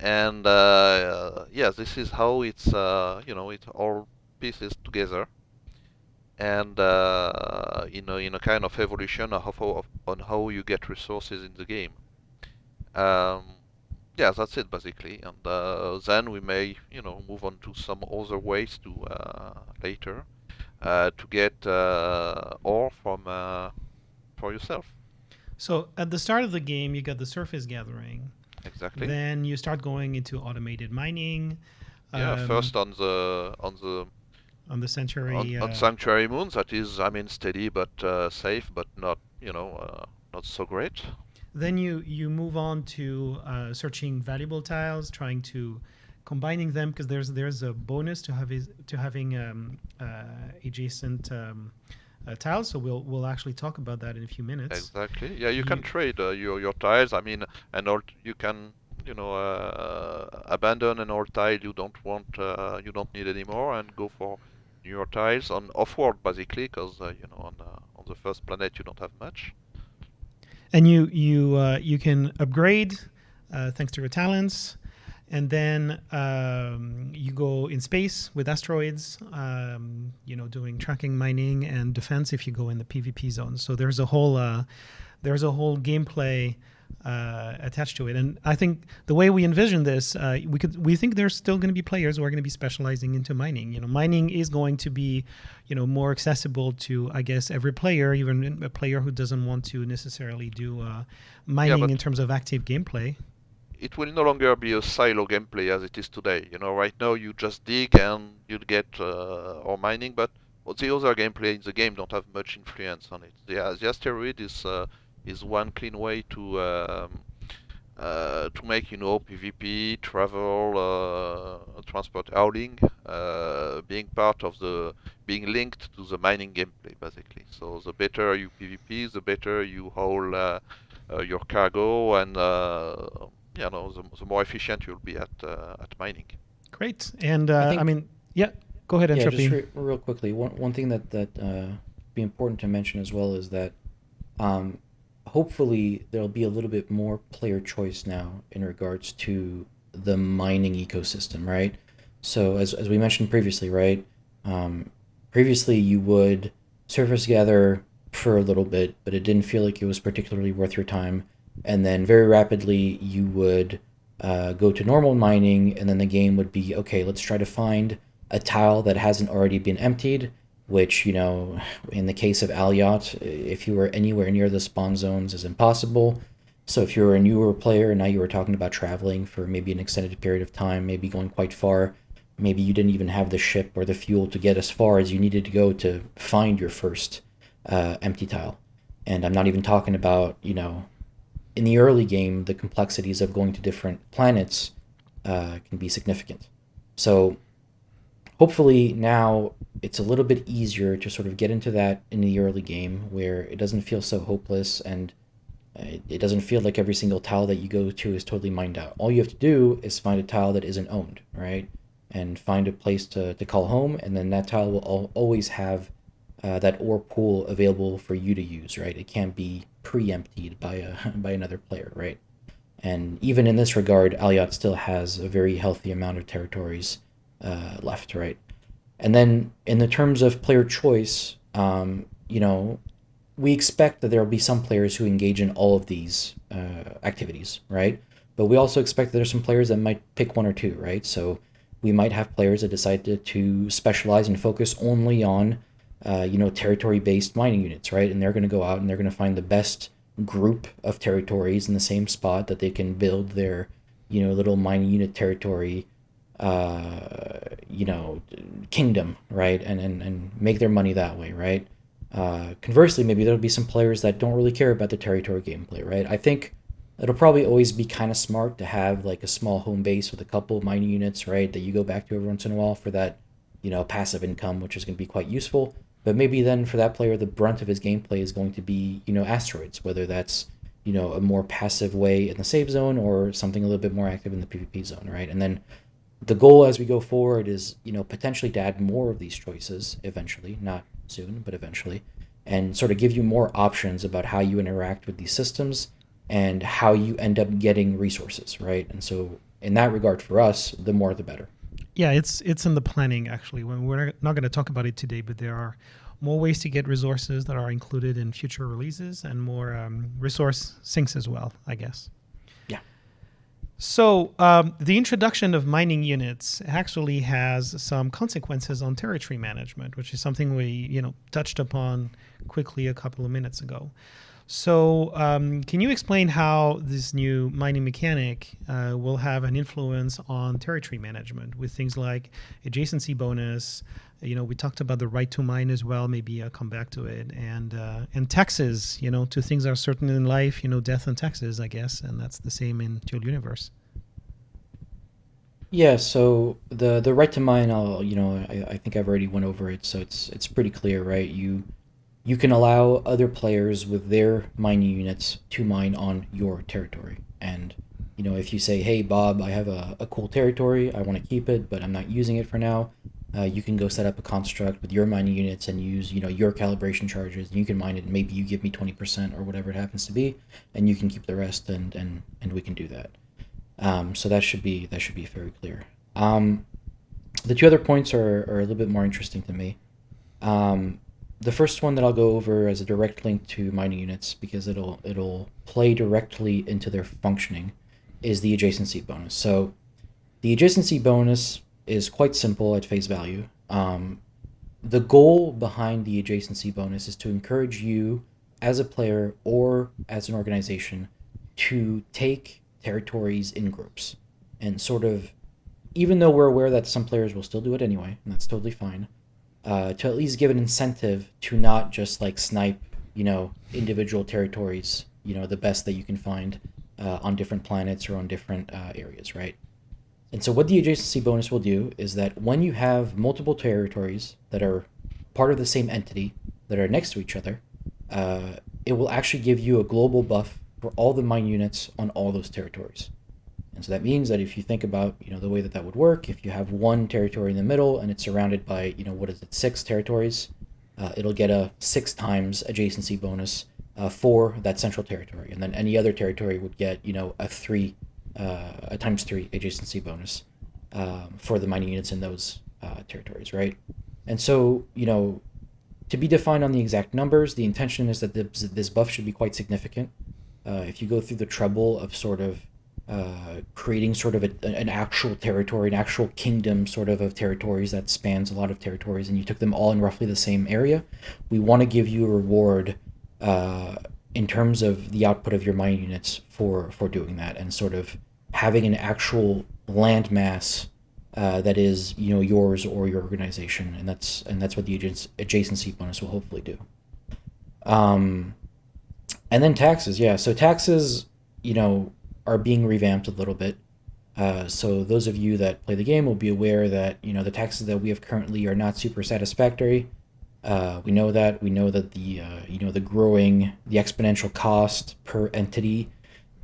and yeah, this is how it's it all pieces together, and in a kind of evolution on how you get resources in the game. Um, yeah, that's it basically, and then we may move on to some other ways to later to get ore from for yourself. So at the start of the game, you got the surface gathering. Exactly. Then you start going into automated mining. Yeah, first on the sanctuary. on sanctuary moons, that is, I mean, steady but safe, but not not so great. Then you move on to searching valuable tiles, trying to combining them, because there's a bonus to having adjacent tiles. So we'll actually talk about that in a few minutes. Exactly. Yeah, you can trade your tiles. I mean, and you can abandon an old tile you don't want, you don't need anymore, and go for newer tiles on off-world basically, because on the first planet you don't have much. And you can upgrade thanks to your talents, and then you go in space with asteroids, doing tracking, mining, and defense if you go in the PvP zone. So there's a whole gameplay attached to it. And I think the way we envision this, we think there's still going to be players who are going to be specializing into mining. Mining is going to be more accessible to, I guess, every player, even a player who doesn't want to necessarily do mining in terms of active gameplay. It will no longer be a silo gameplay as it is today. Right now you just dig and you'll get ore mining, but the other gameplay in the game don't have much influence on it. The asteroid is one clean way to make PvP, travel, transport, hauling, being linked to the mining gameplay basically. So the better you PvP, the better you haul your cargo, and the more efficient you'll be at mining. Great. And I mean, yeah, go ahead, Entropy. Yeah, just real quickly, one thing that be important to mention as well is that hopefully there'll be a little bit more player choice now in regards to the mining ecosystem, right? So as we mentioned previously, right? Previously you would surface gather for a little bit, but it didn't feel like it was particularly worth your time. And then very rapidly you would go to normal mining, and then the game would be, okay, let's try to find a tile that hasn't already been emptied, which, in the case of Aliot, if you were anywhere near the spawn zones, is impossible. So if you're a newer player and now you were talking about traveling for maybe an extended period of time, maybe going quite far, maybe you didn't even have the ship or the fuel to get as far as you needed to go to find your first empty tile. And I'm not even talking about, in the early game, the complexities of going to different planets can be significant. So hopefully now it's a little bit easier to sort of get into that in the early game, where it doesn't feel so hopeless, and it doesn't feel like every single tile that you go to is totally mined out. All you have to do is find a tile that isn't owned, right? And find a place to call home, and then that tile will always have that ore pool available for you to use, right? It can't be pre-emptied by another player, right? And even in this regard, Aliyot still has a very healthy amount of territories left, right? And then in the terms of player choice, we expect that there will be some players who engage in all of these activities, right? But we also expect that there's some players that might pick one or two, right? So we might have players that decide to specialize and focus only on, territory-based mining units, right? And they're going to go out and they're going to find the best group of territories in the same spot that they can build their, little mining unit territory, kingdom, right? And make their money that way, right? Conversely, maybe there'll be some players that don't really care about the territory gameplay, right? I think it'll probably always be kind of smart to have like a small home base with a couple mining units, right, that you go back to every once in a while for that, passive income, which is going to be quite useful. But maybe then for that player, the brunt of his gameplay is going to be, asteroids, whether that's, a more passive way in the save zone or something a little bit more active in the PvP zone, right? And then the goal as we go forward is, potentially to add more of these choices eventually, not soon, but eventually, and sort of give you more options about how you interact with these systems and how you end up getting resources, right? And so in that regard, for us, the more the better. Yeah, it's in the planning, actually. We're not going to talk about it today, but there are more ways to get resources that are included in future releases and more resource sinks as well, I guess. Yeah. So the introduction of mining units actually has some consequences on territory management, which is something we touched upon quickly a couple of minutes ago. So can you explain how this new mining mechanic will have an influence on territory management with things like adjacency bonus? We talked about the right to mine as well. Maybe I'll come back to it. And taxes, to things that are certain in life, death and taxes, I guess. And that's the same in Dual Universe. Yeah, so the right to mine, I think I've already went over it, so it's pretty clear, right? You can allow other players with their mining units to mine on your territory. And, if you say, hey, Bob, I have a cool territory, I want to keep it, but I'm not using it for now, you can go set up a construct with your mining units and use, your calibration charges, and you can mine it, and maybe you give me 20% or whatever it happens to be, and you can keep the rest, and we can do that. So that should be very clear. The two other points are a little bit more interesting to me. The first one that I'll go over as a direct link to mining units, because it'll play directly into their functioning, is the adjacency bonus. So the adjacency bonus is quite simple at face value. The goal behind the adjacency bonus is to encourage you as a player or as an organization to take territories in groups, and sort of, even though we're aware that some players will still do it anyway, and that's totally fine, to at least give an incentive to not just like snipe, individual territories, the best that you can find on different planets or on different areas, right? And so what the adjacency bonus will do is that when you have multiple territories that are part of the same entity that are next to each other, it will actually give you a global buff for all the mine units on all those territories. And so that means that if you think about, the way that would work, if you have one territory in the middle and it's surrounded by, 6 territories, it'll get a 6 times adjacency bonus for that central territory. And then any other territory would get, a times 3 adjacency bonus for the mining units in those territories, right? And so, to be defined on the exact numbers, the intention is that this buff should be quite significant. If you go through the trouble of sort of creating sort of an actual territory, an actual kingdom sort of territories that spans a lot of territories, and you took them all in roughly the same area, we want to give you a reward in terms of the output of your mining units for doing that, and sort of having an actual land mass that is yours or your organization, and that's what the adjacency bonus will hopefully do. And then taxes, yeah. So taxes, are being revamped a little bit. So those of you that play the game will be aware that, the taxes that we have currently are not super satisfactory. We know that the growing, the exponential cost per entity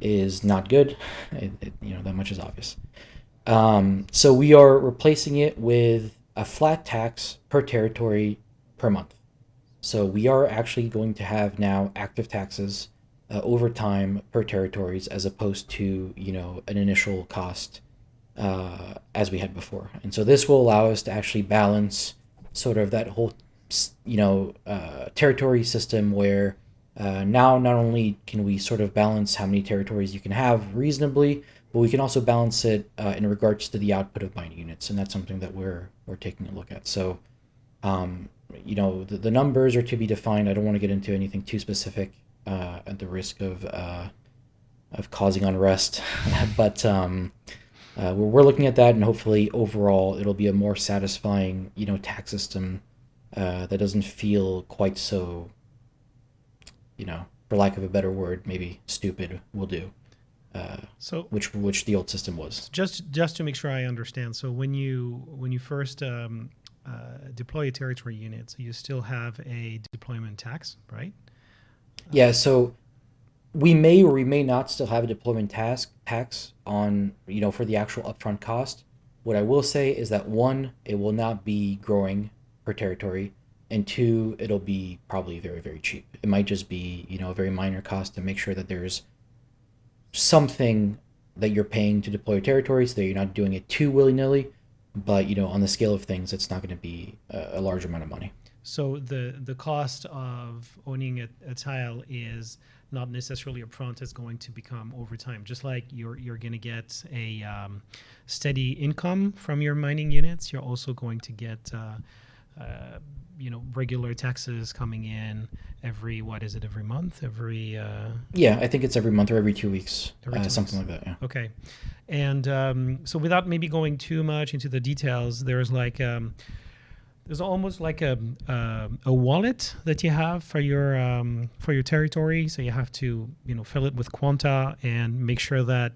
is not good. That much is obvious. So we are replacing it with a flat tax per territory per month. So we are actually going to have now active taxes over time per territories, as opposed to an initial cost as we had before. And so this will allow us to actually balance sort of that whole territory system, where now not only can we sort of balance how many territories you can have reasonably, but we can also balance it in regards to the output of mining units, and that's something that we're taking a look at. So the numbers are to be defined. I don't want to get into anything too specific at the risk of causing unrest, but we're looking at that, and hopefully overall it'll be a more satisfying tax system that doesn't feel quite so, for lack of a better word, maybe stupid will do. So which the old system was. Just to make sure I understand, so when you first deploy a territory unit, so you still have a deployment tax, right? Yeah. So we may or we may not still have a deployment tax on for the actual upfront cost. What I will say is that, one, it will not be growing per territory, and two, it'll be probably very, very cheap. It might just be a very minor cost to make sure that there's something that you're paying to deploy a territory, so that you're not doing it too willy-nilly. But on the scale of things, it's not going to be a large amount of money. So the cost of owning a tile is not necessarily upfront. It's going to become over time. Just like you're going to get a steady income from your mining units, you're also going to get regular taxes coming in every month? Yeah, I think it's every month or every 2 weeks, something like that. Yeah. Okay, and so without maybe going too much into the details, there's almost like a wallet that you have for your territory. So you have to fill it with quanta and make sure that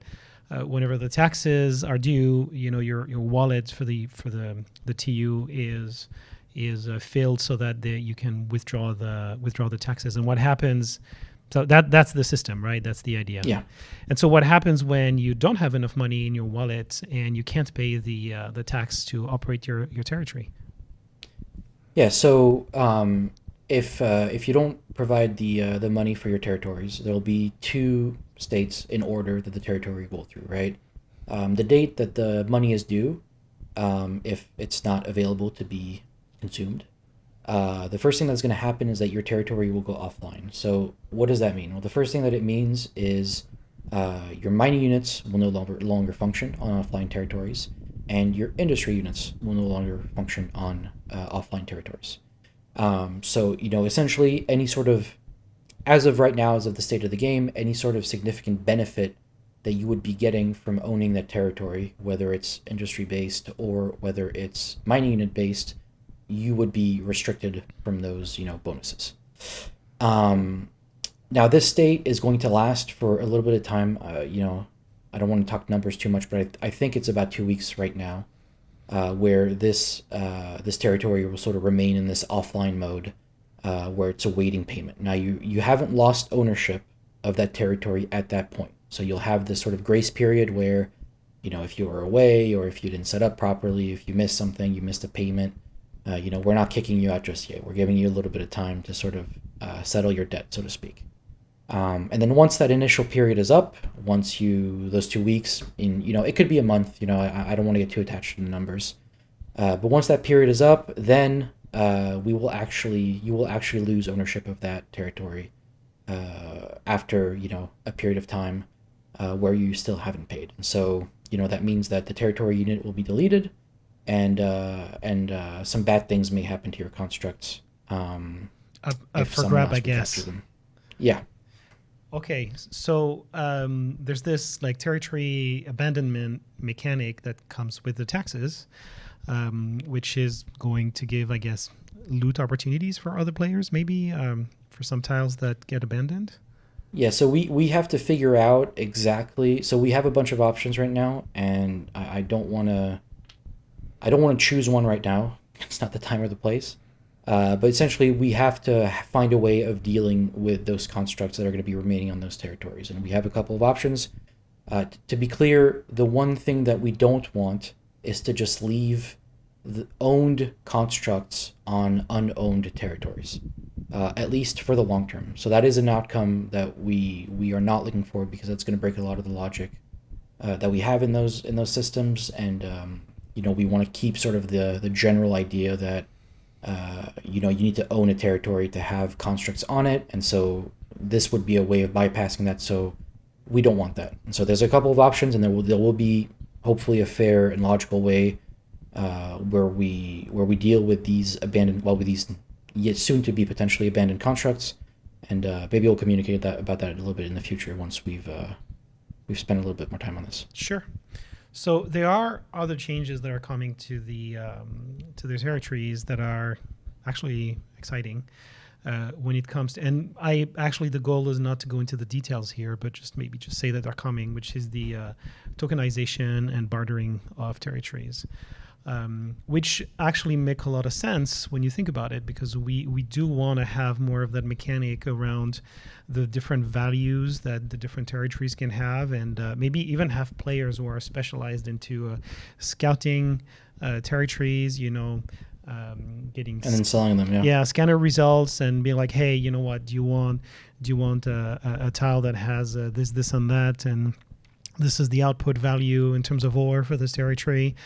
whenever the taxes are due, your wallet for the TU is filled, so that you can withdraw the taxes. And what happens? So that's the system, right? That's the idea. Yeah. And so what happens when you don't have enough money in your wallet and you can't pay the tax to operate your territory? Yeah. So if you don't provide the money for your territories, there'll be two states in order that the territory will go through, right? The date that the money is due, if it's not available to be consumed, the first thing that's going to happen is that your territory will go offline. So what does that mean? Well, the first thing that it means is your mining units will no longer function on offline territories, and your industry units will no longer function on offline territories. So essentially any sort of, as of right now, as of the state of the game, any sort of significant benefit that you would be getting from owning that territory, whether it's industry based or whether it's mining unit based, you would be restricted from those bonuses. Now this state is going to last for a little bit of time. I don't want to talk numbers too much, but I think it's about 2 weeks right now, where this territory will sort of remain in this offline mode, where it's awaiting payment. Now you haven't lost ownership of that territory at that point, so you'll have this sort of grace period where, if you were away or if you didn't set up properly, if you missed something, you missed a payment, we're not kicking you out just yet. We're giving you a little bit of time to sort of settle your debt, so to speak. And then once that initial period is up, those 2 weeks, it could be a month, I don't want to get too attached to the numbers. But once that period is up, then you will actually lose ownership of that territory after, a period of time where you still haven't paid. And so, that means that the territory unit will be deleted, and some bad things may happen to your constructs. Up for grab, I guess. Yeah. Okay, so there's this like territory abandonment mechanic that comes with the taxes, which is going to give, I guess, loot opportunities for other players, maybe for some tiles that get abandoned. Yeah, so we have to figure out exactly. So we have a bunch of options right now, and I don't want to choose one right now. It's not the time or the place. But essentially, we have to find a way of dealing with those constructs that are going to be remaining on those territories. And we have a couple of options. To be clear, the one thing that we don't want is to just leave the owned constructs on unowned territories, at least for the long term. So that is an outcome that we are not looking for, because that's going to break a lot of the logic that we have in those systems. And we want to keep sort of the general idea that you need to own a territory to have constructs on it, and so this would be a way of bypassing that. So we don't want that. And so there's a couple of options, and there will be hopefully a fair and logical way where we deal with these with these yet soon to be potentially abandoned constructs, and maybe we'll communicate about that a little bit in the future once we've spent a little bit more time on this. Sure. So there are other changes that are coming to the territories that are actually exciting when it comes to, and the goal is not to go into the details here, but just say that they're coming, which is the tokenization and bartering of territories, which actually make a lot of sense when you think about it, because we do want to have more of that mechanic around the different values that the different territories can have, and maybe even have players who are specialized into scouting territories, getting and then selling them. Yeah, scanner results and be like, hey, you know what? Do you want a tile that has this, and that, and this is the output value in terms of ore for this territory.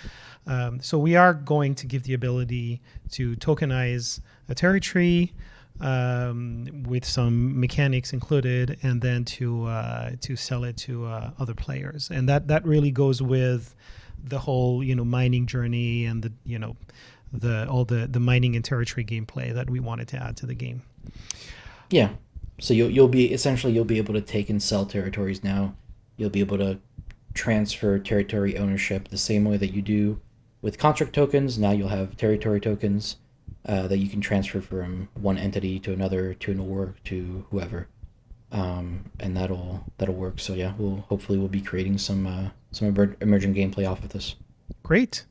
So we are going to give the ability to tokenize a territory with some mechanics included, and then to sell it to other players. And that really goes with the whole mining journey and the mining and territory gameplay that we wanted to add to the game. Yeah. So you'll be able to take and sell territories now. You'll be able to transfer territory ownership the same way that you do with construct tokens. Now you'll have territory tokens that you can transfer from one entity to another, to an org, to whoever, and that'll work. So yeah, we'll be creating some emerging gameplay off of this. Great.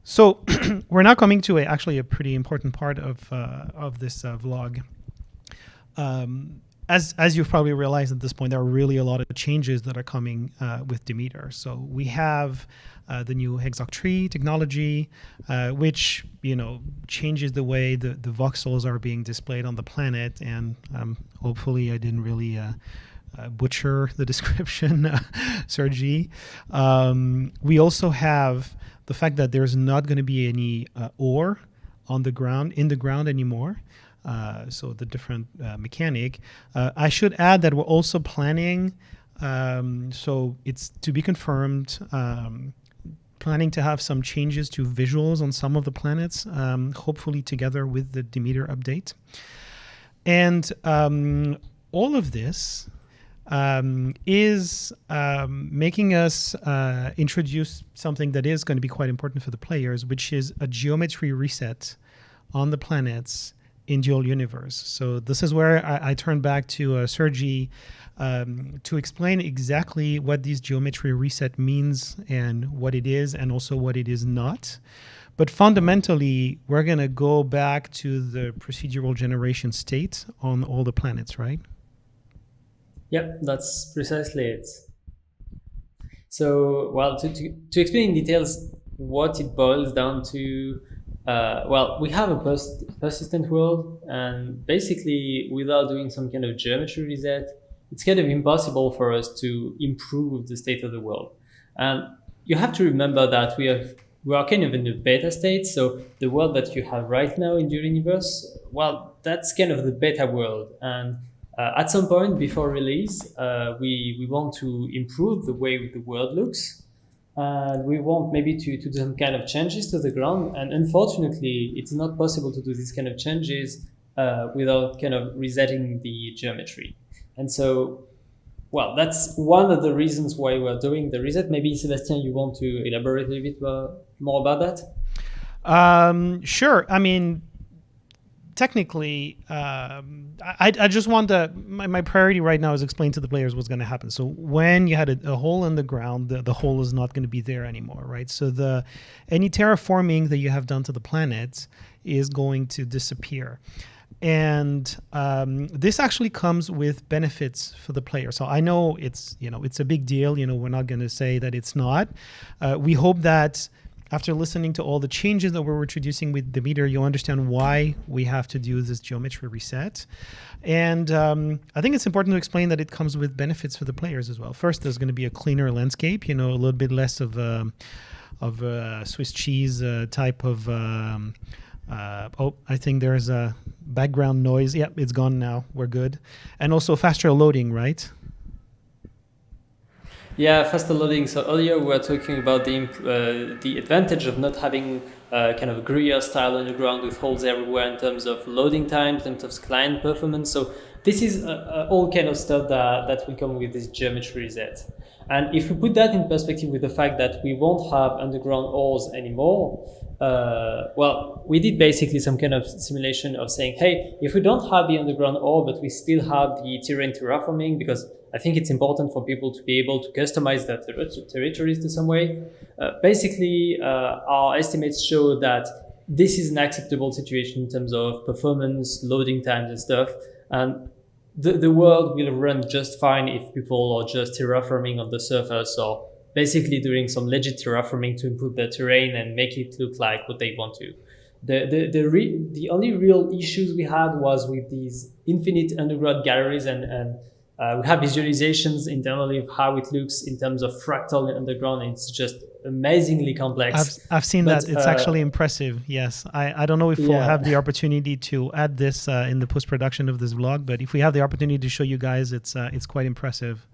So we're now coming to a pretty important part of this vlog. As you've probably realized at this point, there are really a lot of changes that are coming with Demeter. So we have the new hexoctree technology, which changes the way the voxels are being displayed on the planet. And hopefully, I didn't really butcher the description, Sergi. We also have the fact that there's not going to be any ore in the ground anymore. So the different mechanic. I should add that we're also planning, so it's to be confirmed, planning to have some changes to visuals on some of the planets, hopefully together with the Demeter update. And all of this is making us introduce something that is going to be quite important for the players, which is a geometry reset on the planets in Dual Universe. So this is where I turn back to Sergi to explain exactly what this geometry reset means and what it is, and also what it is not. But fundamentally, we're going to go back to the procedural generation state on all the planets, right? Yep, that's precisely it. So, well, to explain in details what it boils down to, we have a persistent world, and basically, without doing some kind of geometry reset, it's kind of impossible for us to improve the state of the world. And you have to remember that we are kind of in the beta state, so the world that you have right now in your universe, well, that's kind of the beta world. And at some point before release, we want to improve the way the world looks. We want maybe to do some kind of changes to the ground, and unfortunately, it's not possible to do these kind of changes without kind of resetting the geometry. And so, well, that's one of the reasons why we're doing the reset. Maybe, Sebastian, you want to elaborate a little bit more about that? Sure. I mean, technically, I just want my priority right now is explain to the players what's going to happen. So when you had a hole in the ground, the hole is not going to be there anymore, right? So any terraforming that you have done to the planet is going to disappear. And this actually comes with benefits for the player. So I know it's a big deal. We're not going to say that it's not. We hope that after listening to all the changes that we're introducing with Demeter, you'll understand why we have to do this geometry reset. And I think it's important to explain that it comes with benefits for the players as well. First, there's going to be a cleaner landscape, a little bit less of Swiss cheese type of... I think there's a background noise. Yep, it's gone now. We're good. And also faster loading, right? Yeah, faster loading. So earlier we were talking about the advantage of not having kind of a Kyrios style underground with holes everywhere in terms of loading times, in terms of client performance. So this is all kind of stuff that will come with this geometry reset. And if we put that in perspective with the fact that we won't have underground ores anymore, well, we did basically some kind of simulation of saying, hey, if we don't have the underground ore, but we still have the terrain terraforming, because I think it's important for people to be able to customize their territories to some way. Basically, our estimates show that this is an acceptable situation in terms of performance, loading times and stuff. And the world will run just fine if people are just terraforming on the surface or basically doing some legit terraforming to improve their terrain and make it look like what they want to. The only real issues we had was with these infinite underground galleries and we have visualizations internally of how it looks in terms of fractal underground. It's just amazingly complex. I've seen that. It's actually impressive. Yes. I don't know if we'll have the opportunity to add this in the post-production of this vlog, but if we have the opportunity to show you guys, it's quite impressive.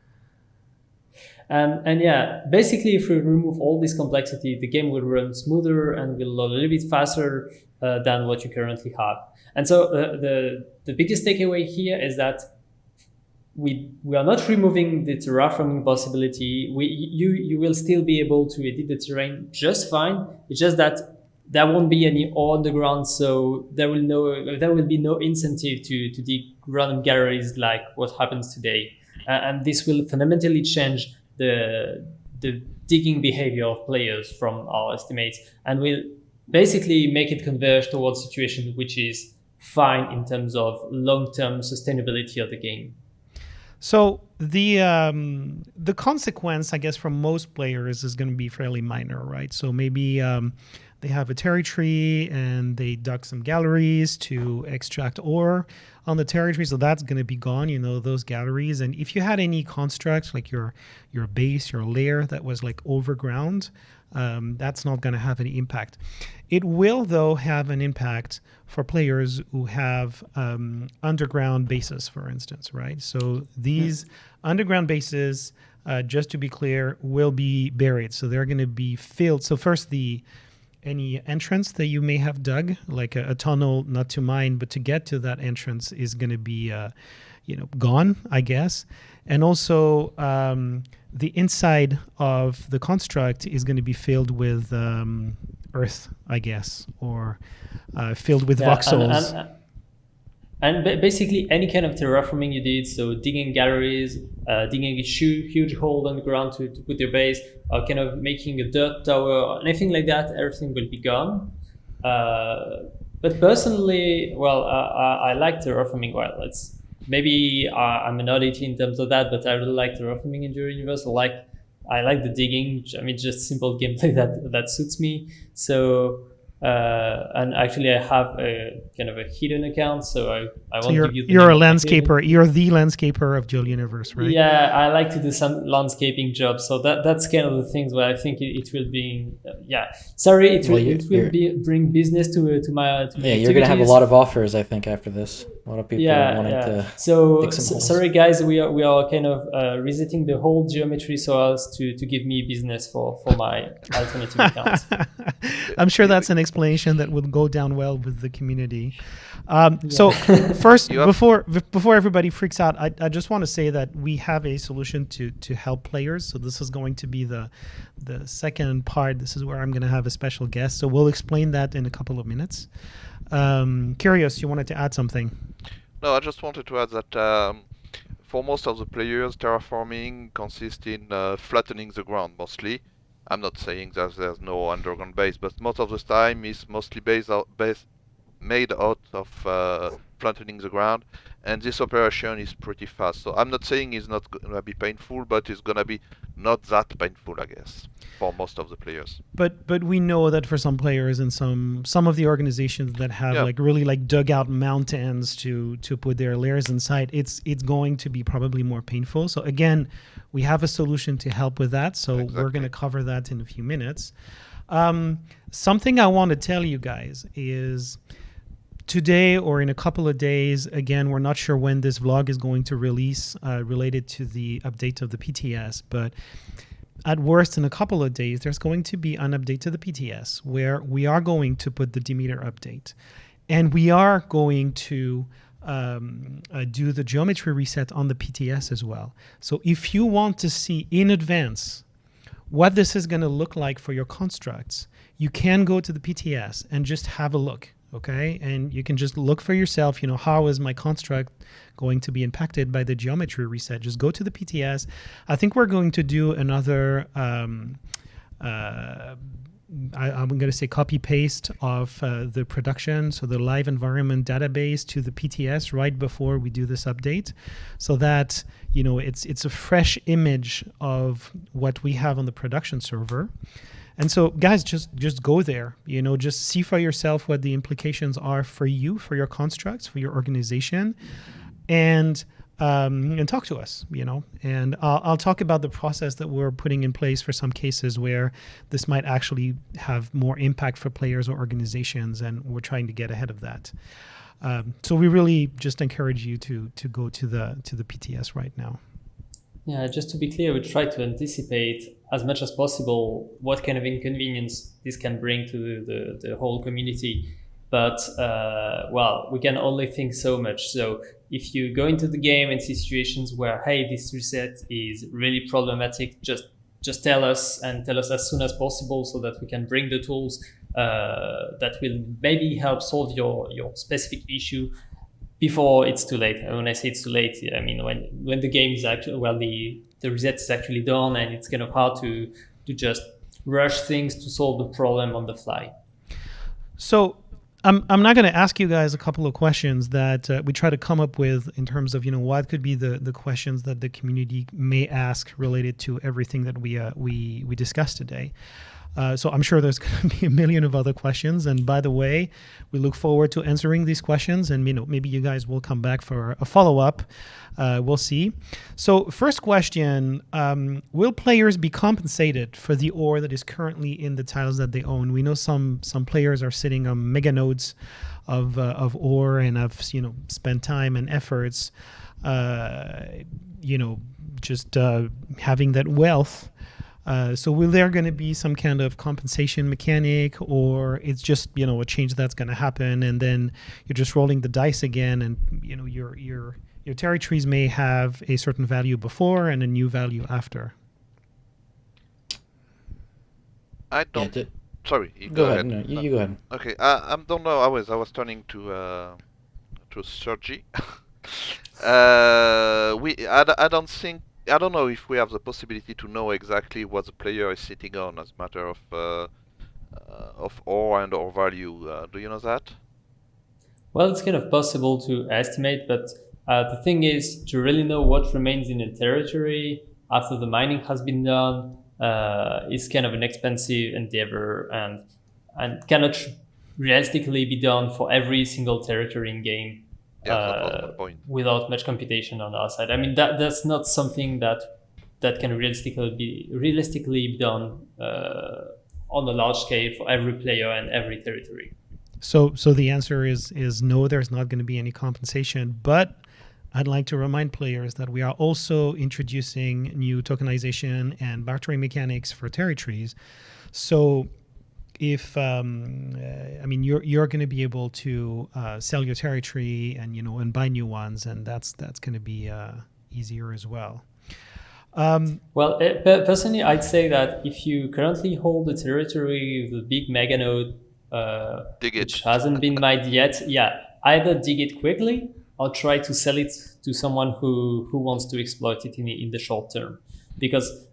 And yeah, basically, if we remove all this complexity, the game will run smoother and will load a little bit faster than what you currently have. And so the biggest takeaway here is that we are not removing the terraforming possibility. You will still be able to edit the terrain just fine. It's just that there won't be any ore on the ground, so there will be no incentive to dig random galleries like what happens today. And this will fundamentally change the digging behavior of players from our estimates, and will basically make it converge towards a situation which is fine in terms of long-term sustainability of the game. So the consequence, I guess, for most players is going to be fairly minor, right? So maybe they have a territory and they dug some galleries to extract ore on the territory, so that's going to be gone, those galleries. And if you had any constructs like your base, your layer that was like overground, that's not going to have any impact. It will, though, have an impact for players who have underground bases, for instance, right? So these underground bases, just to be clear, will be buried. So they're going to be filled. So first, any entrance that you may have dug, like a tunnel, not to mine, but to get to that entrance, is going to be gone, I guess. And also the inside of the construct is going to be filled with earth, I guess, or filled with voxels. And basically any kind of terraforming you did, so digging galleries, digging a huge hole on the ground to put your base, or kind of making a dirt tower, or anything like that, everything will be gone. But personally, well, I like terraforming. Well, maybe I'm an oddity in terms of that, but I really like terraforming in Dual Universe. I like the digging. I mean, just simple gameplay that suits me. So. And actually, I have a kind of a hidden account, so I won't give you. You're a landscaper. You're the landscaper of Dual Universe, right? Yeah, I like to do some landscaping jobs, so that's kind of the things where I think it will be. Sorry, it will bring business to my. Yeah, you're gonna have a lot of offers, I think, after this. A lot of people wanting to. So sorry, guys, we are kind of resetting the whole geometry so as to give me business for my alternative account. I'm sure that's an explanation that will go down well with the community. So first, before everybody freaks out, I just want to say that we have a solution to help players. So this is going to be the second part. This is where I'm going to have a special guest. So we'll explain that in a couple of minutes. Kyrios, you wanted to add something? No, I just wanted to add that for most of the players, terraforming consists in flattening the ground mostly. I'm not saying that there's no underground base, but most of the time it's mostly made out of flattening the ground and this operation is pretty fast. So I'm not saying it's not going to be painful, but it's going to be not that painful, I guess, for most of the players. But we know that for some players and some of the organizations that have Yeah. like really like dug out mountains to put their layers inside, it's going to be probably more painful. So again, we have a solution to help with that. So we're Exactly. going to cover that in a few minutes. Something I want to tell you guys is today or in a couple of days, again, we're not sure when this vlog is going to release related to the update of the PTS, but at worst in a couple of days, there's going to be an update to the PTS where we are going to put the Demeter update. And we are going to do the geometry reset on the PTS as well. So if you want to see in advance what this is going to look like for your constructs, you can go to the PTS and just have a look, okay? And you can just look for yourself, how is my construct going to be impacted by the geometry reset? Just go to the PTS. I think we're going to do another, I'm going to say copy paste of the production, so the live environment database to the PTS right before we do this update, so that it's a fresh image of what we have on the production server. And so guys, just go there, just see for yourself what the implications are for you, for your constructs, for your organization, and talk to us, and I'll talk about the process that we're putting in place for some cases where this might actually have more impact for players or organizations, and we're trying to get ahead of that. So we really just encourage you to go to the PTS right now. Yeah, just to be clear, we try to anticipate as much as possible what kind of inconvenience this can bring to the whole community. But, we can only think so much. So if you go into the game and see situations where, hey, this reset is really problematic, just tell us, and tell us as soon as possible so that we can bring the tools that will maybe help solve your specific issue before it's too late. And when I say it's too late, I mean when the game is actually, the reset is actually done, and it's kind of hard to just rush things to solve the problem on the fly. So I'm not going to ask you guys a couple of questions that we try to come up with in terms of what could be the questions that the community may ask related to everything that we discussed today. So I'm sure there's going to be a million of other questions. And by the way, we look forward to answering these questions. And maybe you guys will come back for a follow-up. We'll see. So first question, will players be compensated for the ore that is currently in the tiles that they own? We know some players are sitting on mega nodes of ore and have spent time and efforts just having that wealth. So will there going to be some kind of compensation mechanic, or it's just a change that's going to happen, and then you're just rolling the dice again, and your territories may have a certain value before and a new value after? I don't. Yeah, Sorry, go ahead. No, you go ahead. Okay, I don't know. I was turning to Sergi. I don't know if we have the possibility to know exactly what the player is sitting on as a matter of ore and ore value. Do you know that? Well, it's kind of possible to estimate, but the thing is to really know what remains in a territory after the mining has been done is kind of an expensive endeavor and cannot realistically be done for every single territory in game. Yeah, that was my point. Without much computation on our side. I mean, that's not something that can realistically be done on a large scale for every player and every territory. So the answer is no, there's not going to be any compensation, but I'd like to remind players that we are also introducing new tokenization and bartering mechanics for territories. So if you're going to be able to sell your territory and buy new ones, and that's going to be easier as well. Personally, I'd say that if you currently hold a territory with a big mega node which hasn't been mined yet, either dig it quickly or try to sell it to someone who wants to exploit it in the short term, because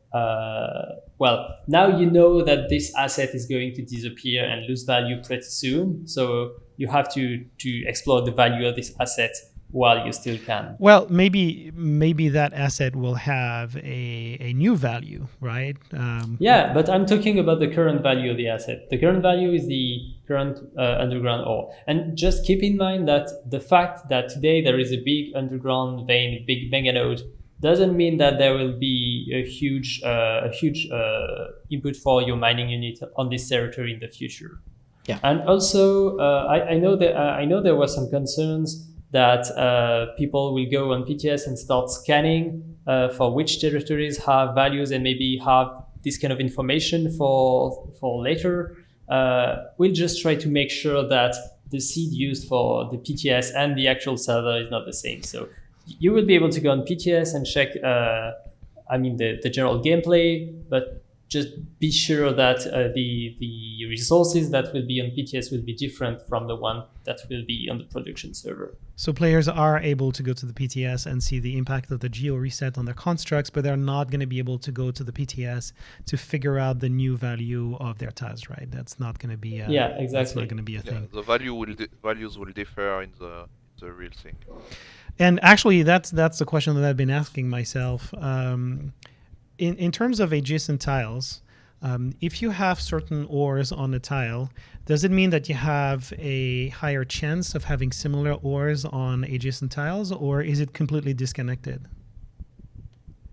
now you know that this asset is going to disappear and lose value pretty soon. So you have to explore the value of this asset while you still can. Well, maybe that asset will have a new value, right? Yeah, but I'm talking about the current value of the asset. The current value is the current underground ore. And just keep in mind that the fact that today there is a big underground vein, big meganode, doesn't mean that there will be a huge input for your mining unit on this territory in the future. Yeah. And also, I know there were some concerns that people will go on PTS and start scanning for which territories have values and maybe have this kind of information for later. We'll just try to make sure that the seed used for the PTS and the actual server is not the same. So you will be able to go on PTS and check, the general gameplay, but just be sure that the resources that will be on PTS will be different from the one that will be on the production server. So players are able to go to the PTS and see the impact of the geo reset on their constructs, but they're not going to be able to go to the PTS to figure out the new value of their tiles, right? That's not going to be exactly. That's not going to be a thing. The values will differ in the real thing. And actually, that's the question that I've been asking myself. In terms of adjacent tiles, if you have certain ores on a tile, does it mean that you have a higher chance of having similar ores on adjacent tiles, or is it completely disconnected?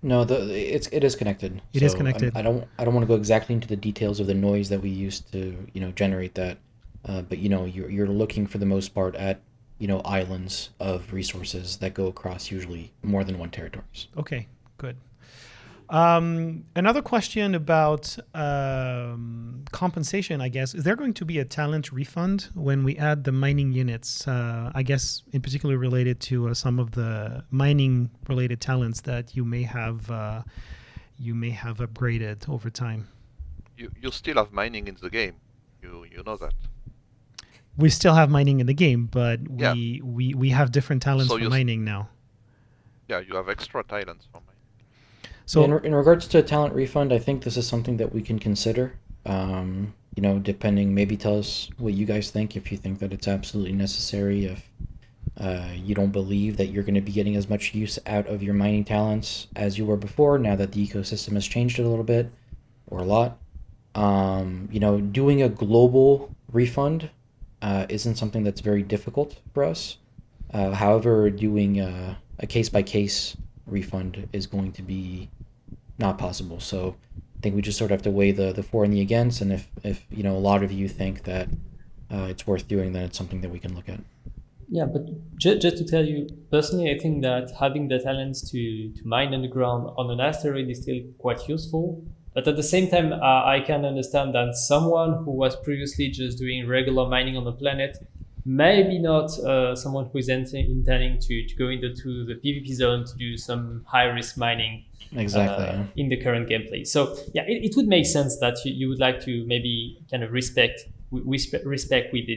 No, it is connected. It is connected. I don't want to go exactly into the details of the noise that we used to generate that, but you're looking for the most part at islands of resources that go across usually more than one territories. Okay, good. Another question about compensation, I guess. Is there going to be a talent refund when we add the mining units? I guess in particular related to some of the mining related talents that you may have upgraded over time. You still have mining in the game. You know that. We still have mining in the game, but Yeah. we have different talents So for mining now. Yeah, you have extra talents for mining. So in regards to talent refund, I think this is something that we can consider. Depending, maybe tell us what you guys think, if you think that it's absolutely necessary, if you don't believe that you're going to be getting as much use out of your mining talents as you were before, now that the ecosystem has changed a little bit, or a lot. Doing a global refund isn't something that's very difficult for us. However, doing a case-by-case refund is going to be not possible. So I think we just sort of have to weigh the for and the against, and if a lot of you think that it's worth doing, then it's something that we can look at. Yeah, but just to tell you, personally, I think that having the talents to mine underground on an asteroid is still quite useful. But at the same time, I can understand that someone who was previously just doing regular mining on the planet, maybe not someone who is intending to go into the PvP zone to do some high-risk mining in the current gameplay. So yeah, it would make sense that you would like to maybe kind of respect with the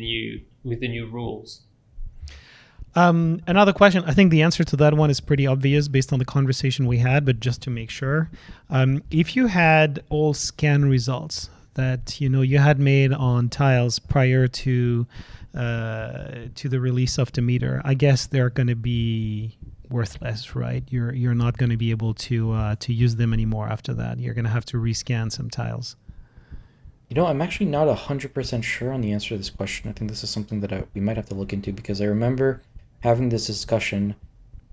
new rules. Another question. I think the answer to that one is pretty obvious based on the conversation we had, but just to make sure, if you had all scan results that you had made on tiles prior to the release of Demeter, I guess they're going to be worthless, right? You're not going to be able to use them anymore after that. You're going to have to rescan some tiles. I'm actually not 100% sure on the answer to this question. I think this is something that we might have to look into, because I remember having this discussion,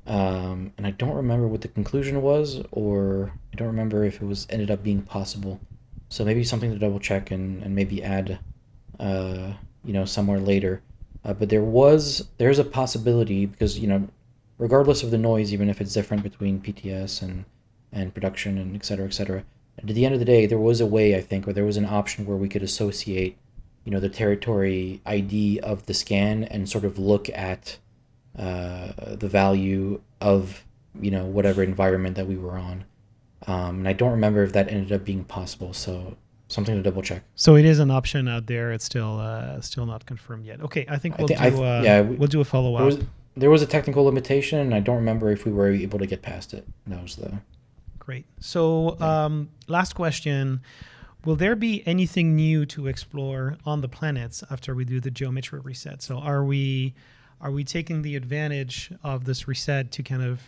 and I don't remember what the conclusion was, or I don't remember if it was ended up being possible. So maybe something to double check and maybe add, somewhere later. But there's a possibility, because regardless of the noise, even if it's different between PTS and production and et cetera, at the end of the day, there was a way, I think, or there was an option where we could associate, the territory ID of the scan and sort of look at the value of, whatever environment that we were on. And I don't remember if that ended up being possible, so something to double check. So it is an option out there. It's still not confirmed yet. Okay, I think we'll do a follow-up. There was a technical limitation, and I don't remember if we were able to get past it. That was the... Great. So last question. Will there be anything new to explore on the planets after we do the geometry reset? So are we are we taking the advantage of this reset to kind of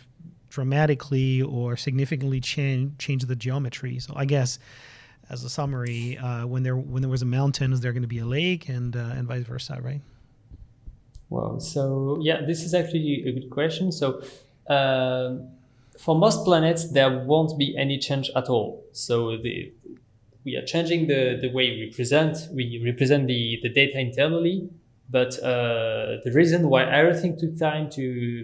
dramatically or significantly change the geometry? So I guess as a summary, when there was a mountain, is there going to be a lake, and vice versa, right? Well, so yeah, this is actually a good question. So for most planets, there won't be any change at all. So we are changing the way we represent the data internally. But the reason why everything took time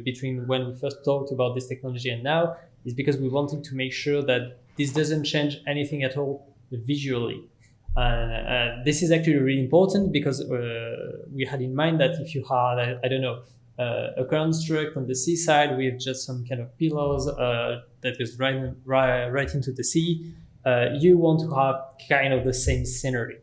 between when we first talked about this technology and now is because we wanted to make sure that this doesn't change anything at all visually. This is actually really important because we had in mind that if you had, I don't know, a construct on the seaside with just some kind of pillars that goes right into the sea, you want to have kind of the same scenery.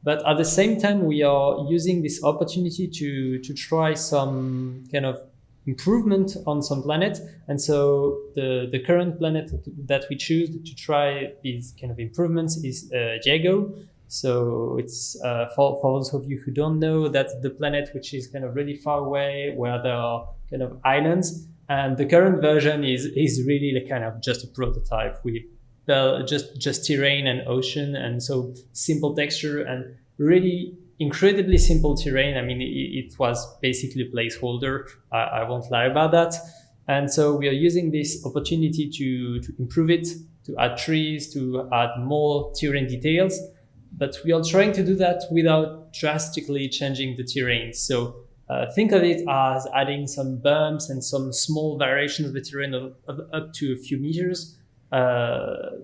But at the same time, we are using this opportunity to try some kind of improvement on some planet. And so the current planet that we choose to try these kind of improvements is Diego. So it's for those of you who don't know, that's the planet which is kind of really far away, where there are kind of islands. And the current version is really kind of just a prototype with just terrain and ocean, and so simple texture and really incredibly simple terrain. I mean, it was basically a placeholder. I won't lie about that. And so we are using this opportunity to improve it, to add trees, to add more terrain details. But we are trying to do that without drastically changing the terrain. So think of it as adding some bumps and some small variations of the terrain of up to a few meters.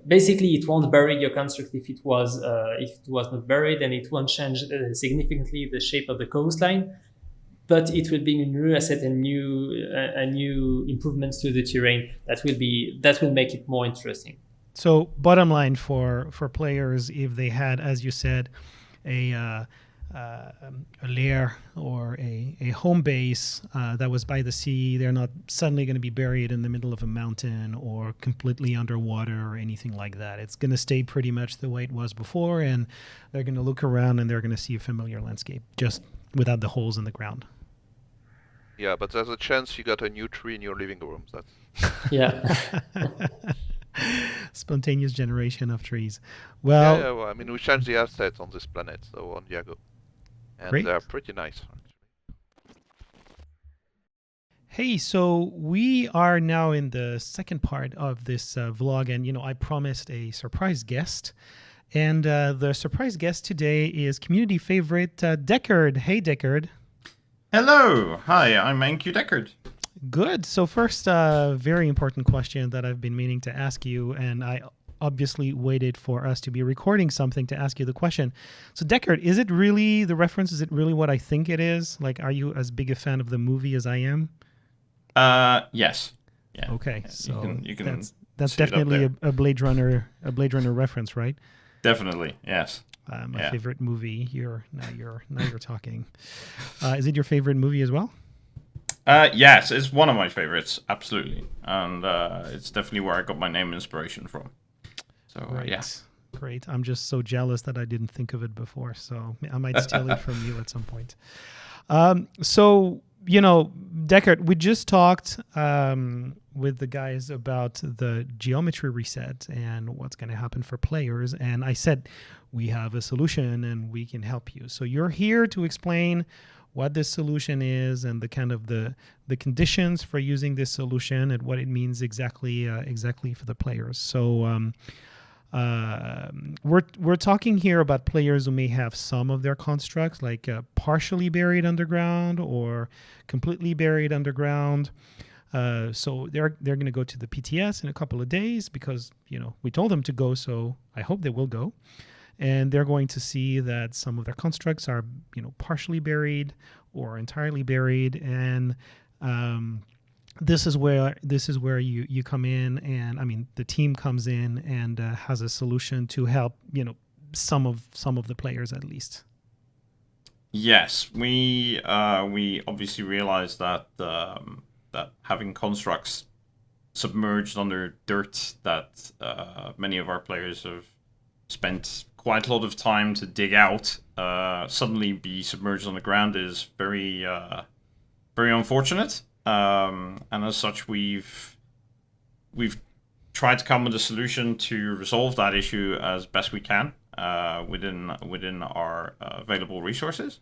Basically, it won't bury your construct if it was not buried, and it won't change significantly the shape of the coastline. But it will be a new asset and new improvements to the terrain that will make it more interesting. So bottom line for players, if they had, as you said, a lair or a home base that was by the sea, they're not suddenly going to be buried in the middle of a mountain or completely underwater or anything like that. It's going to stay pretty much the way it was before, and they're going to look around and they're going to see a familiar landscape, just without the holes in the ground. Yeah, but there's a chance you got a new tree in your living room. That's yeah. Spontaneous generation of trees. Well, yeah, well, I mean, we changed the assets on this planet, so on Diego. And great. they're pretty nice. Hey, so we are now in the second part of this vlog, and I promised a surprise guest, and the surprise guest today is community favorite Deckard. Hey, Deckard. Hello, hi, I'm NQ-Deckard. Good. So first, very important question that I've been meaning to ask you, and I obviously waited for us to be recording something to ask you the question. So Deckard, is it really the reference? Is it really what I think it is? Like, are you as big a fan of the movie as I am? Yes. Yeah. Okay, yeah, so you can that's definitely a Blade Runner reference, right? Definitely, yes. My favorite movie. Now you're talking. Is it your favorite movie as well? Yes, it's one of my favorites, absolutely, and it's definitely where I got my name inspiration from. So Great. yeah. Great. I'm just so jealous that I didn't think of it before, so I might steal it from you at some point. So Deckard, we just talked with the guys about the geometry reset and what's going to happen for players, and I said we have a solution and we can help you. So you're here to explain what this solution is and the kind of the conditions for using this solution and what it means exactly for the players. So we're talking here about players who may have some of their constructs like partially buried underground or completely buried underground. So they're going to go to the PTS in a couple of days because we told them to go, so I hope they will go. And they're going to see that some of their constructs are partially buried or entirely buried, and this is where you come in, and I mean the team comes in and has a solution to help some of the players at least. Yes, we obviously realized that that having constructs submerged under dirt that many of our players have spent quite a lot of time to dig out, suddenly be submerged on the ground is very very unfortunate. And as such, we've tried to come with a solution to resolve that issue as best we can within our available resources.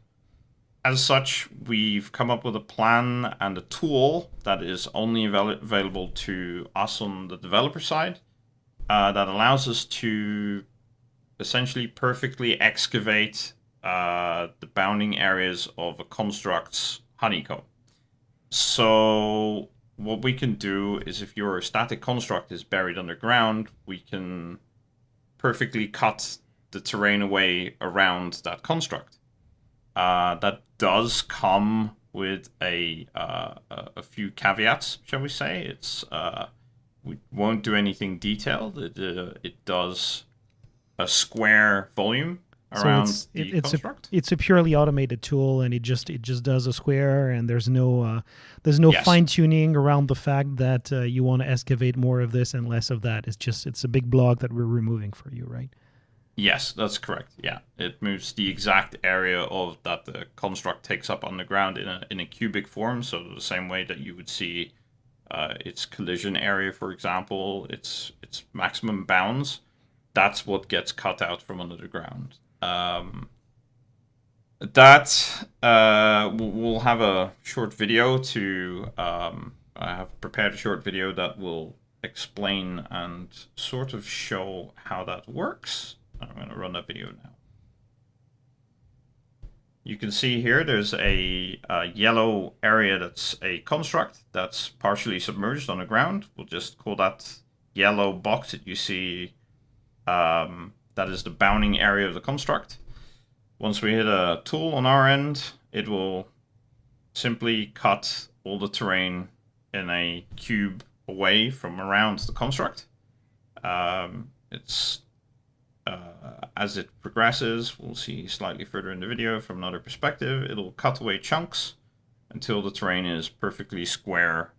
As such, we've come up with a plan and a tool that is only available to us on the developer side that allows us to essentially perfectly excavate the bounding areas of a construct's honeycomb. So what we can do is, if your static construct is buried underground, we can perfectly cut the terrain away around that construct. That does come with a few caveats, shall we say. It's we won't do anything detailed. It does a square volume around the construct. It's a purely automated tool, and it just does a square, and there's no Yes. fine tuning around the fact that you want to excavate more of this and less of that. It's a big block that we're removing for you, right? Yes, that's correct. Yeah, it moves the exact area of that the construct takes up on the ground in a cubic form. So the same way that you would see its collision area, for example, its maximum bounds, that's what gets cut out from under the ground. We'll have a short video to. I have prepared a short video that will explain and sort of show how that works. I'm going to run that video now. You can see here there's a yellow area that's a construct that's partially submerged on the ground. We'll just call that yellow box that you see. That is the bounding area of the construct. Once we hit a tool on our end, it will simply cut all the terrain in a cube away from around the construct. As it progresses, we'll see slightly further in the video from another perspective, it'll cut away chunks until the terrain is perfectly square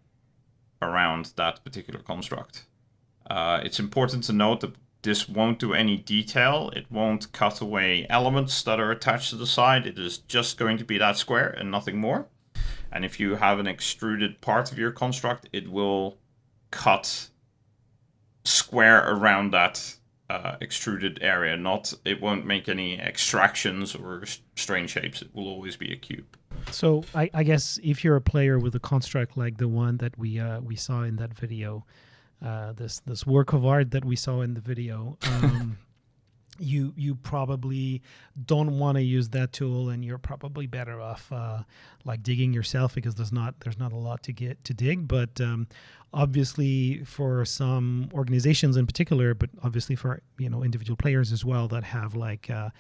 around that particular construct. It's important to note that this won't do any detail. It won't cut away elements that are attached to the side. It is just going to be that square and nothing more. And if you have an extruded part of your construct, it will cut square around that extruded area. It won't make any extractions or strange shapes. It will always be a cube. So I guess if you're a player with a construct like the one that we saw in that video, this work of art that we saw in the video, you probably don't want to use that tool, and you're probably better off like digging yourself, because there's not a lot to dig. But obviously for some organizations in particular, but obviously for individual players as well that have like I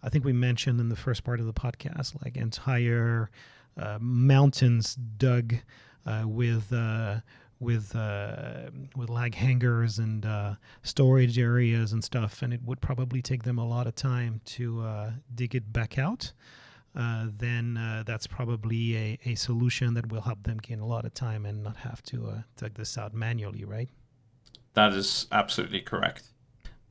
think we mentioned in the first part of the podcast, like entire mountains dug with lag hangers and storage areas and stuff, and it would probably take them a lot of time to dig it back out. Then that's probably a solution that will help them gain a lot of time and not have to dig this out manually, right? That is absolutely correct.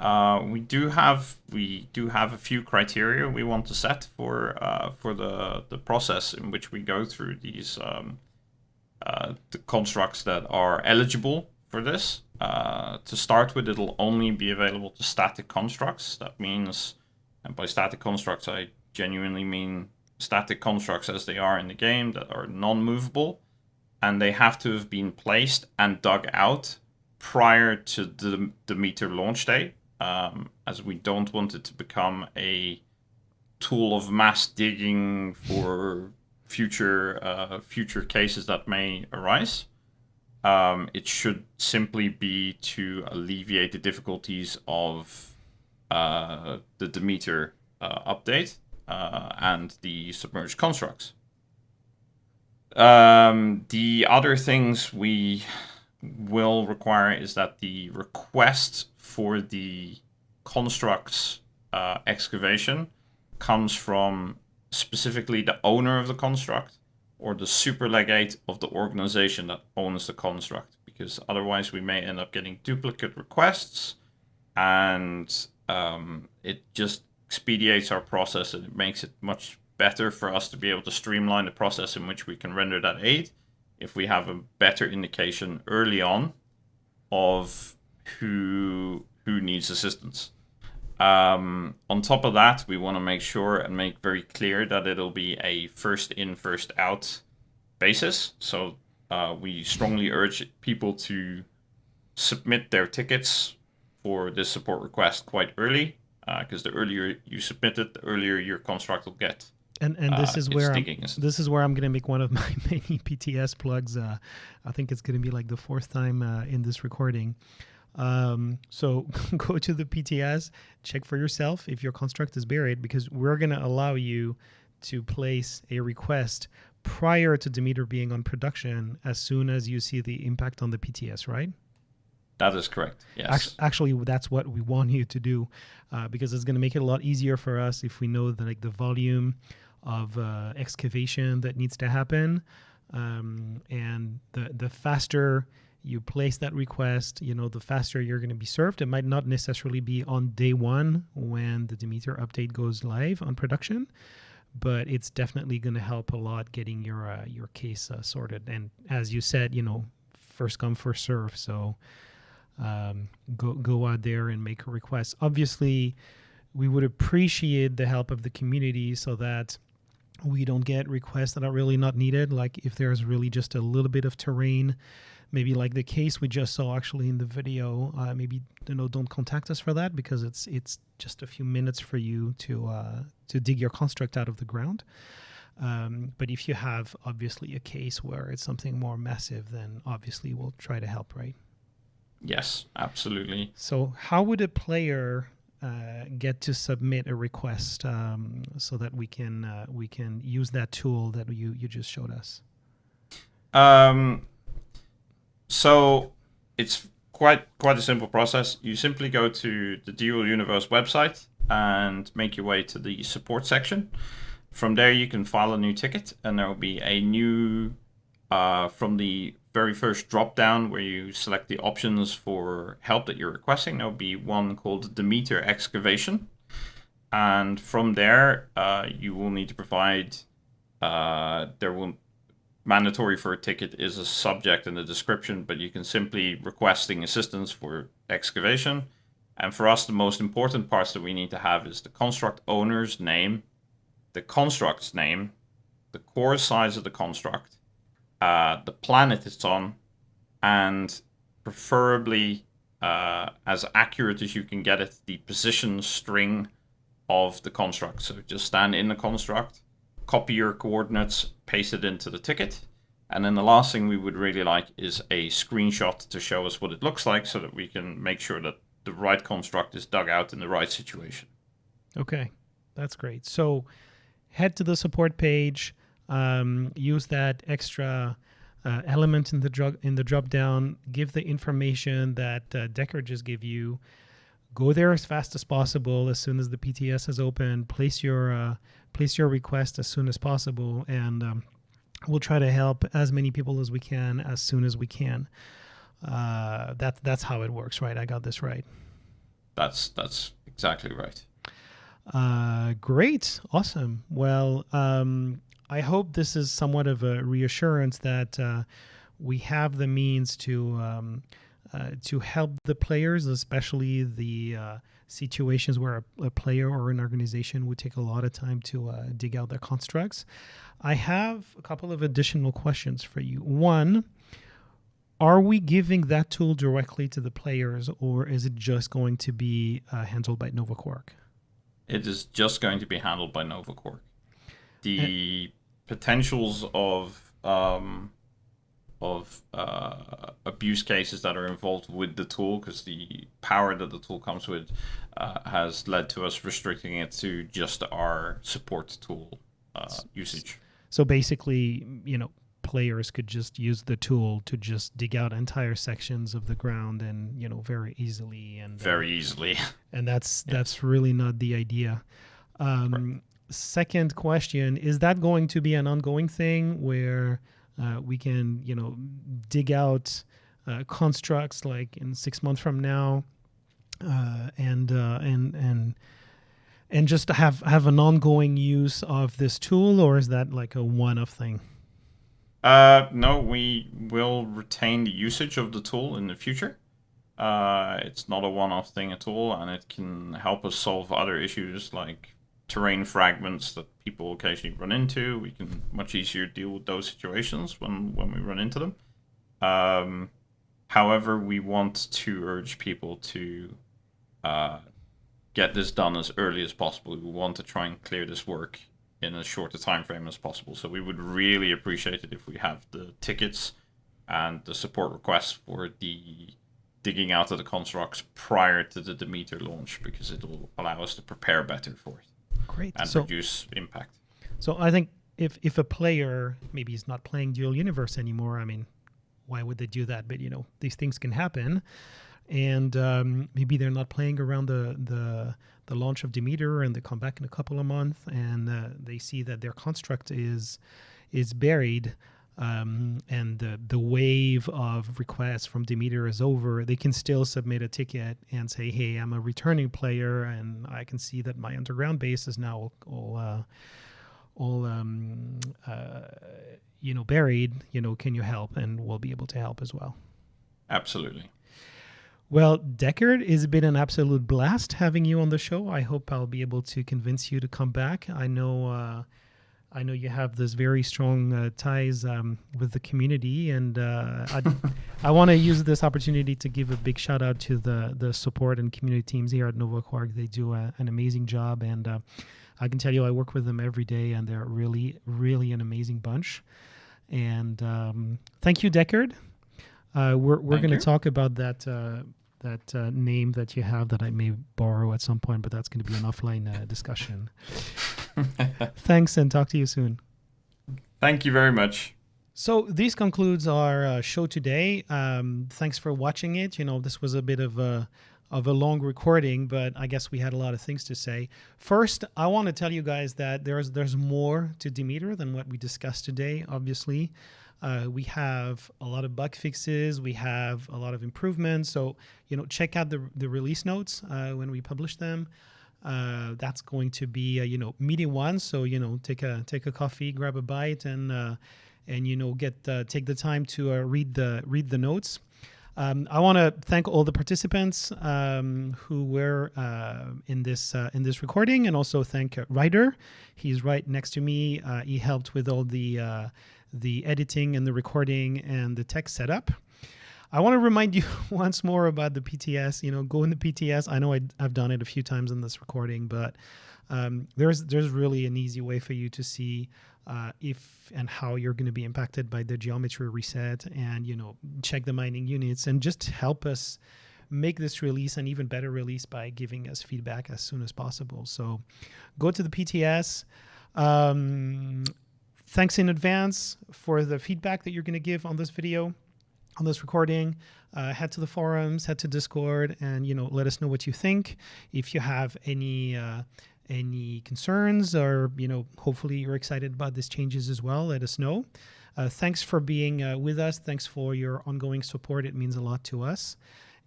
We do have a few criteria we want to set for the process in which we go through these the constructs that are eligible for this. To start with, it'll only be available to static constructs. That means, and by static constructs, I genuinely mean static constructs as they are in the game, that are non-movable, and they have to have been placed and dug out prior to the Demeter launch day, as we don't want it to become a tool of mass digging for future cases that may arise. It should simply be to alleviate the difficulties of the Demeter update and the submerged constructs. The other things we will require is that the request for the construct's excavation comes from specifically the owner of the construct or the superlegate of the organization that owns the construct, because otherwise we may end up getting duplicate requests, and it just expedites our process, and it makes it much better for us to be able to streamline the process in which we can render that aid if we have a better indication early on of who needs assistance. On top of that, we want to make sure and make very clear that it'll be a first in, first out basis. So we strongly urge people to submit their tickets for this support request quite early, because the earlier you submit it, the earlier your construct will get. And this is where I'm going to make one of my many PTS plugs. I think it's going to be like the fourth time in this recording. So go to the PTS, check for yourself if your construct is buried, because we're going to allow you to place a request prior to Demeter being on production as soon as you see the impact on the PTS, right? That is correct. Yes. Actually, that's what we want you to do, because it's going to make it a lot easier for us if we know that, like, the volume of excavation that needs to happen, and the faster you place that request, the faster you're going to be served. It might not necessarily be on day one when the Demeter update goes live on production, but it's definitely going to help a lot getting your case sorted. And as you said, first come, first serve. So go out there and make a request. Obviously, we would appreciate the help of the community so that we don't get requests that are really not needed. Like if there's really just a little bit of terrain, maybe like the case we just saw actually in the video, maybe don't contact us for that, because it's just a few minutes for you to dig your construct out of the ground. But if you have obviously a case where it's something more massive, then obviously we'll try to help, right? Yes, absolutely. So how would a player get to submit a request so that we can use that tool that you just showed us? So it's quite a simple process. You simply go to the Dual Universe website and make your way to the support section. From there, you can file a new ticket, and there will be a new, from the very first drop down where you select the options for help that you're requesting, there will be one called Demeter excavation. And from there, you will need to provide, mandatory for a ticket is a subject and a description, but you can simply requesting assistance for excavation. And for us, the most important parts that we need to have is the construct owner's name, the construct's name, the core size of the construct, the planet it's on, and preferably as accurate as you can get it, the position string of the construct. So just stand in the construct, copy your coordinates, paste it into the ticket. And then the last thing we would really like is a screenshot to show us what it looks like so that we can make sure that the right construct is dug out in the right situation. Okay, that's great. So head to the support page, use that extra element in the drop down, give the information that Deckard just gave you. Go there as fast as possible as soon as the PTS is open. Place your request as soon as possible, and we'll try to help as many people as we can as soon as we can. That's how it works, right? I got this right. That's exactly right. Great, awesome. Well, I hope this is somewhat of a reassurance that we have the means to help the players, especially the situations where a player or an organization would take a lot of time to dig out their constructs. I have a couple of additional questions for you. One, are we giving that tool directly to the players, or is it just going to be handled by Novaquark? It is just going to be handled by Novaquark. The potentials of abuse cases that are involved with the tool, because the power that the tool comes with has led to us restricting it to just our support tool usage. So basically, players could just use the tool to just dig out entire sections of the ground and, very easily. And that's really not the idea. Second question, is that going to be an ongoing thing where we can, dig out constructs like in 6 months from now, and and just have an ongoing use of this tool, or is that like a one-off thing? No, we will retain the usage of the tool in the future. It's not a one-off thing at all, and it can help us solve other issues like terrain fragments that people occasionally run into. We can much easier deal with those situations when we run into them. However, we want to urge people to get this done as early as possible. We want to try and clear this work in as short a time frame as possible. So we would really appreciate it if we have the tickets and the support requests for the digging out of the constructs prior to the Demeter launch, because it will allow us to prepare better for it. Great. And reduce impact. So I think if a player maybe is not playing Dual Universe anymore, I mean, why would they do that? But these things can happen, and maybe they're not playing around the launch of Demeter, and they come back in a couple of months, and they see that their construct is buried, and the wave of requests from Demeter is over. They can still submit a ticket and say, "Hey, I'm a returning player, and I can see that my underground base is now all buried. Can you help?" And we'll be able to help as well. Absolutely. Well, Deckard, it's been an absolute blast having you on the show. I hope I'll be able to convince you to come back. I know you have this very strong ties with the community, and I want to use this opportunity to give a big shout out to the support and community teams here at Novaquark. They do an amazing job, and I can tell you I work with them every day, and they're really, really an amazing bunch. And thank you, Deckard. We're going to talk about that name that you have that I may borrow at some point, but that's going to be an offline discussion. Thanks, and talk to you soon. Thank you very much. So this concludes our show today. Thanks for watching it. This was a bit of a long recording, but I guess we had a lot of things to say. First, I want to tell you guys that there's more to Demeter than what we discussed today, obviously. We have a lot of bug fixes. We have a lot of improvements. So, check out the release notes when we publish them. That's going to be, meeting one. So, take a coffee, grab a bite, and take the time to read the notes. I want to thank all the participants who were in this recording, and also thank Ryder. He's right next to me. He helped with all the editing and the recording and the tech setup. I want to remind you once more about the PTS. Go in the PTS. I know I've done it a few times in this recording, but there's really an easy way for you to see if and how you're going to be impacted by the geometry reset, and check the mining units, and just help us make this release an even better release by giving us feedback as soon as possible. So go to the PTS. Thanks in advance for the feedback that you're going to give on this video, on this recording. Head to the forums, head to Discord, and let us know what you think. If you have any concerns, or hopefully you're excited about these changes as well, let us know. Thanks for being with us. Thanks for your ongoing support. It means a lot to us,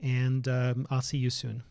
and I'll see you soon.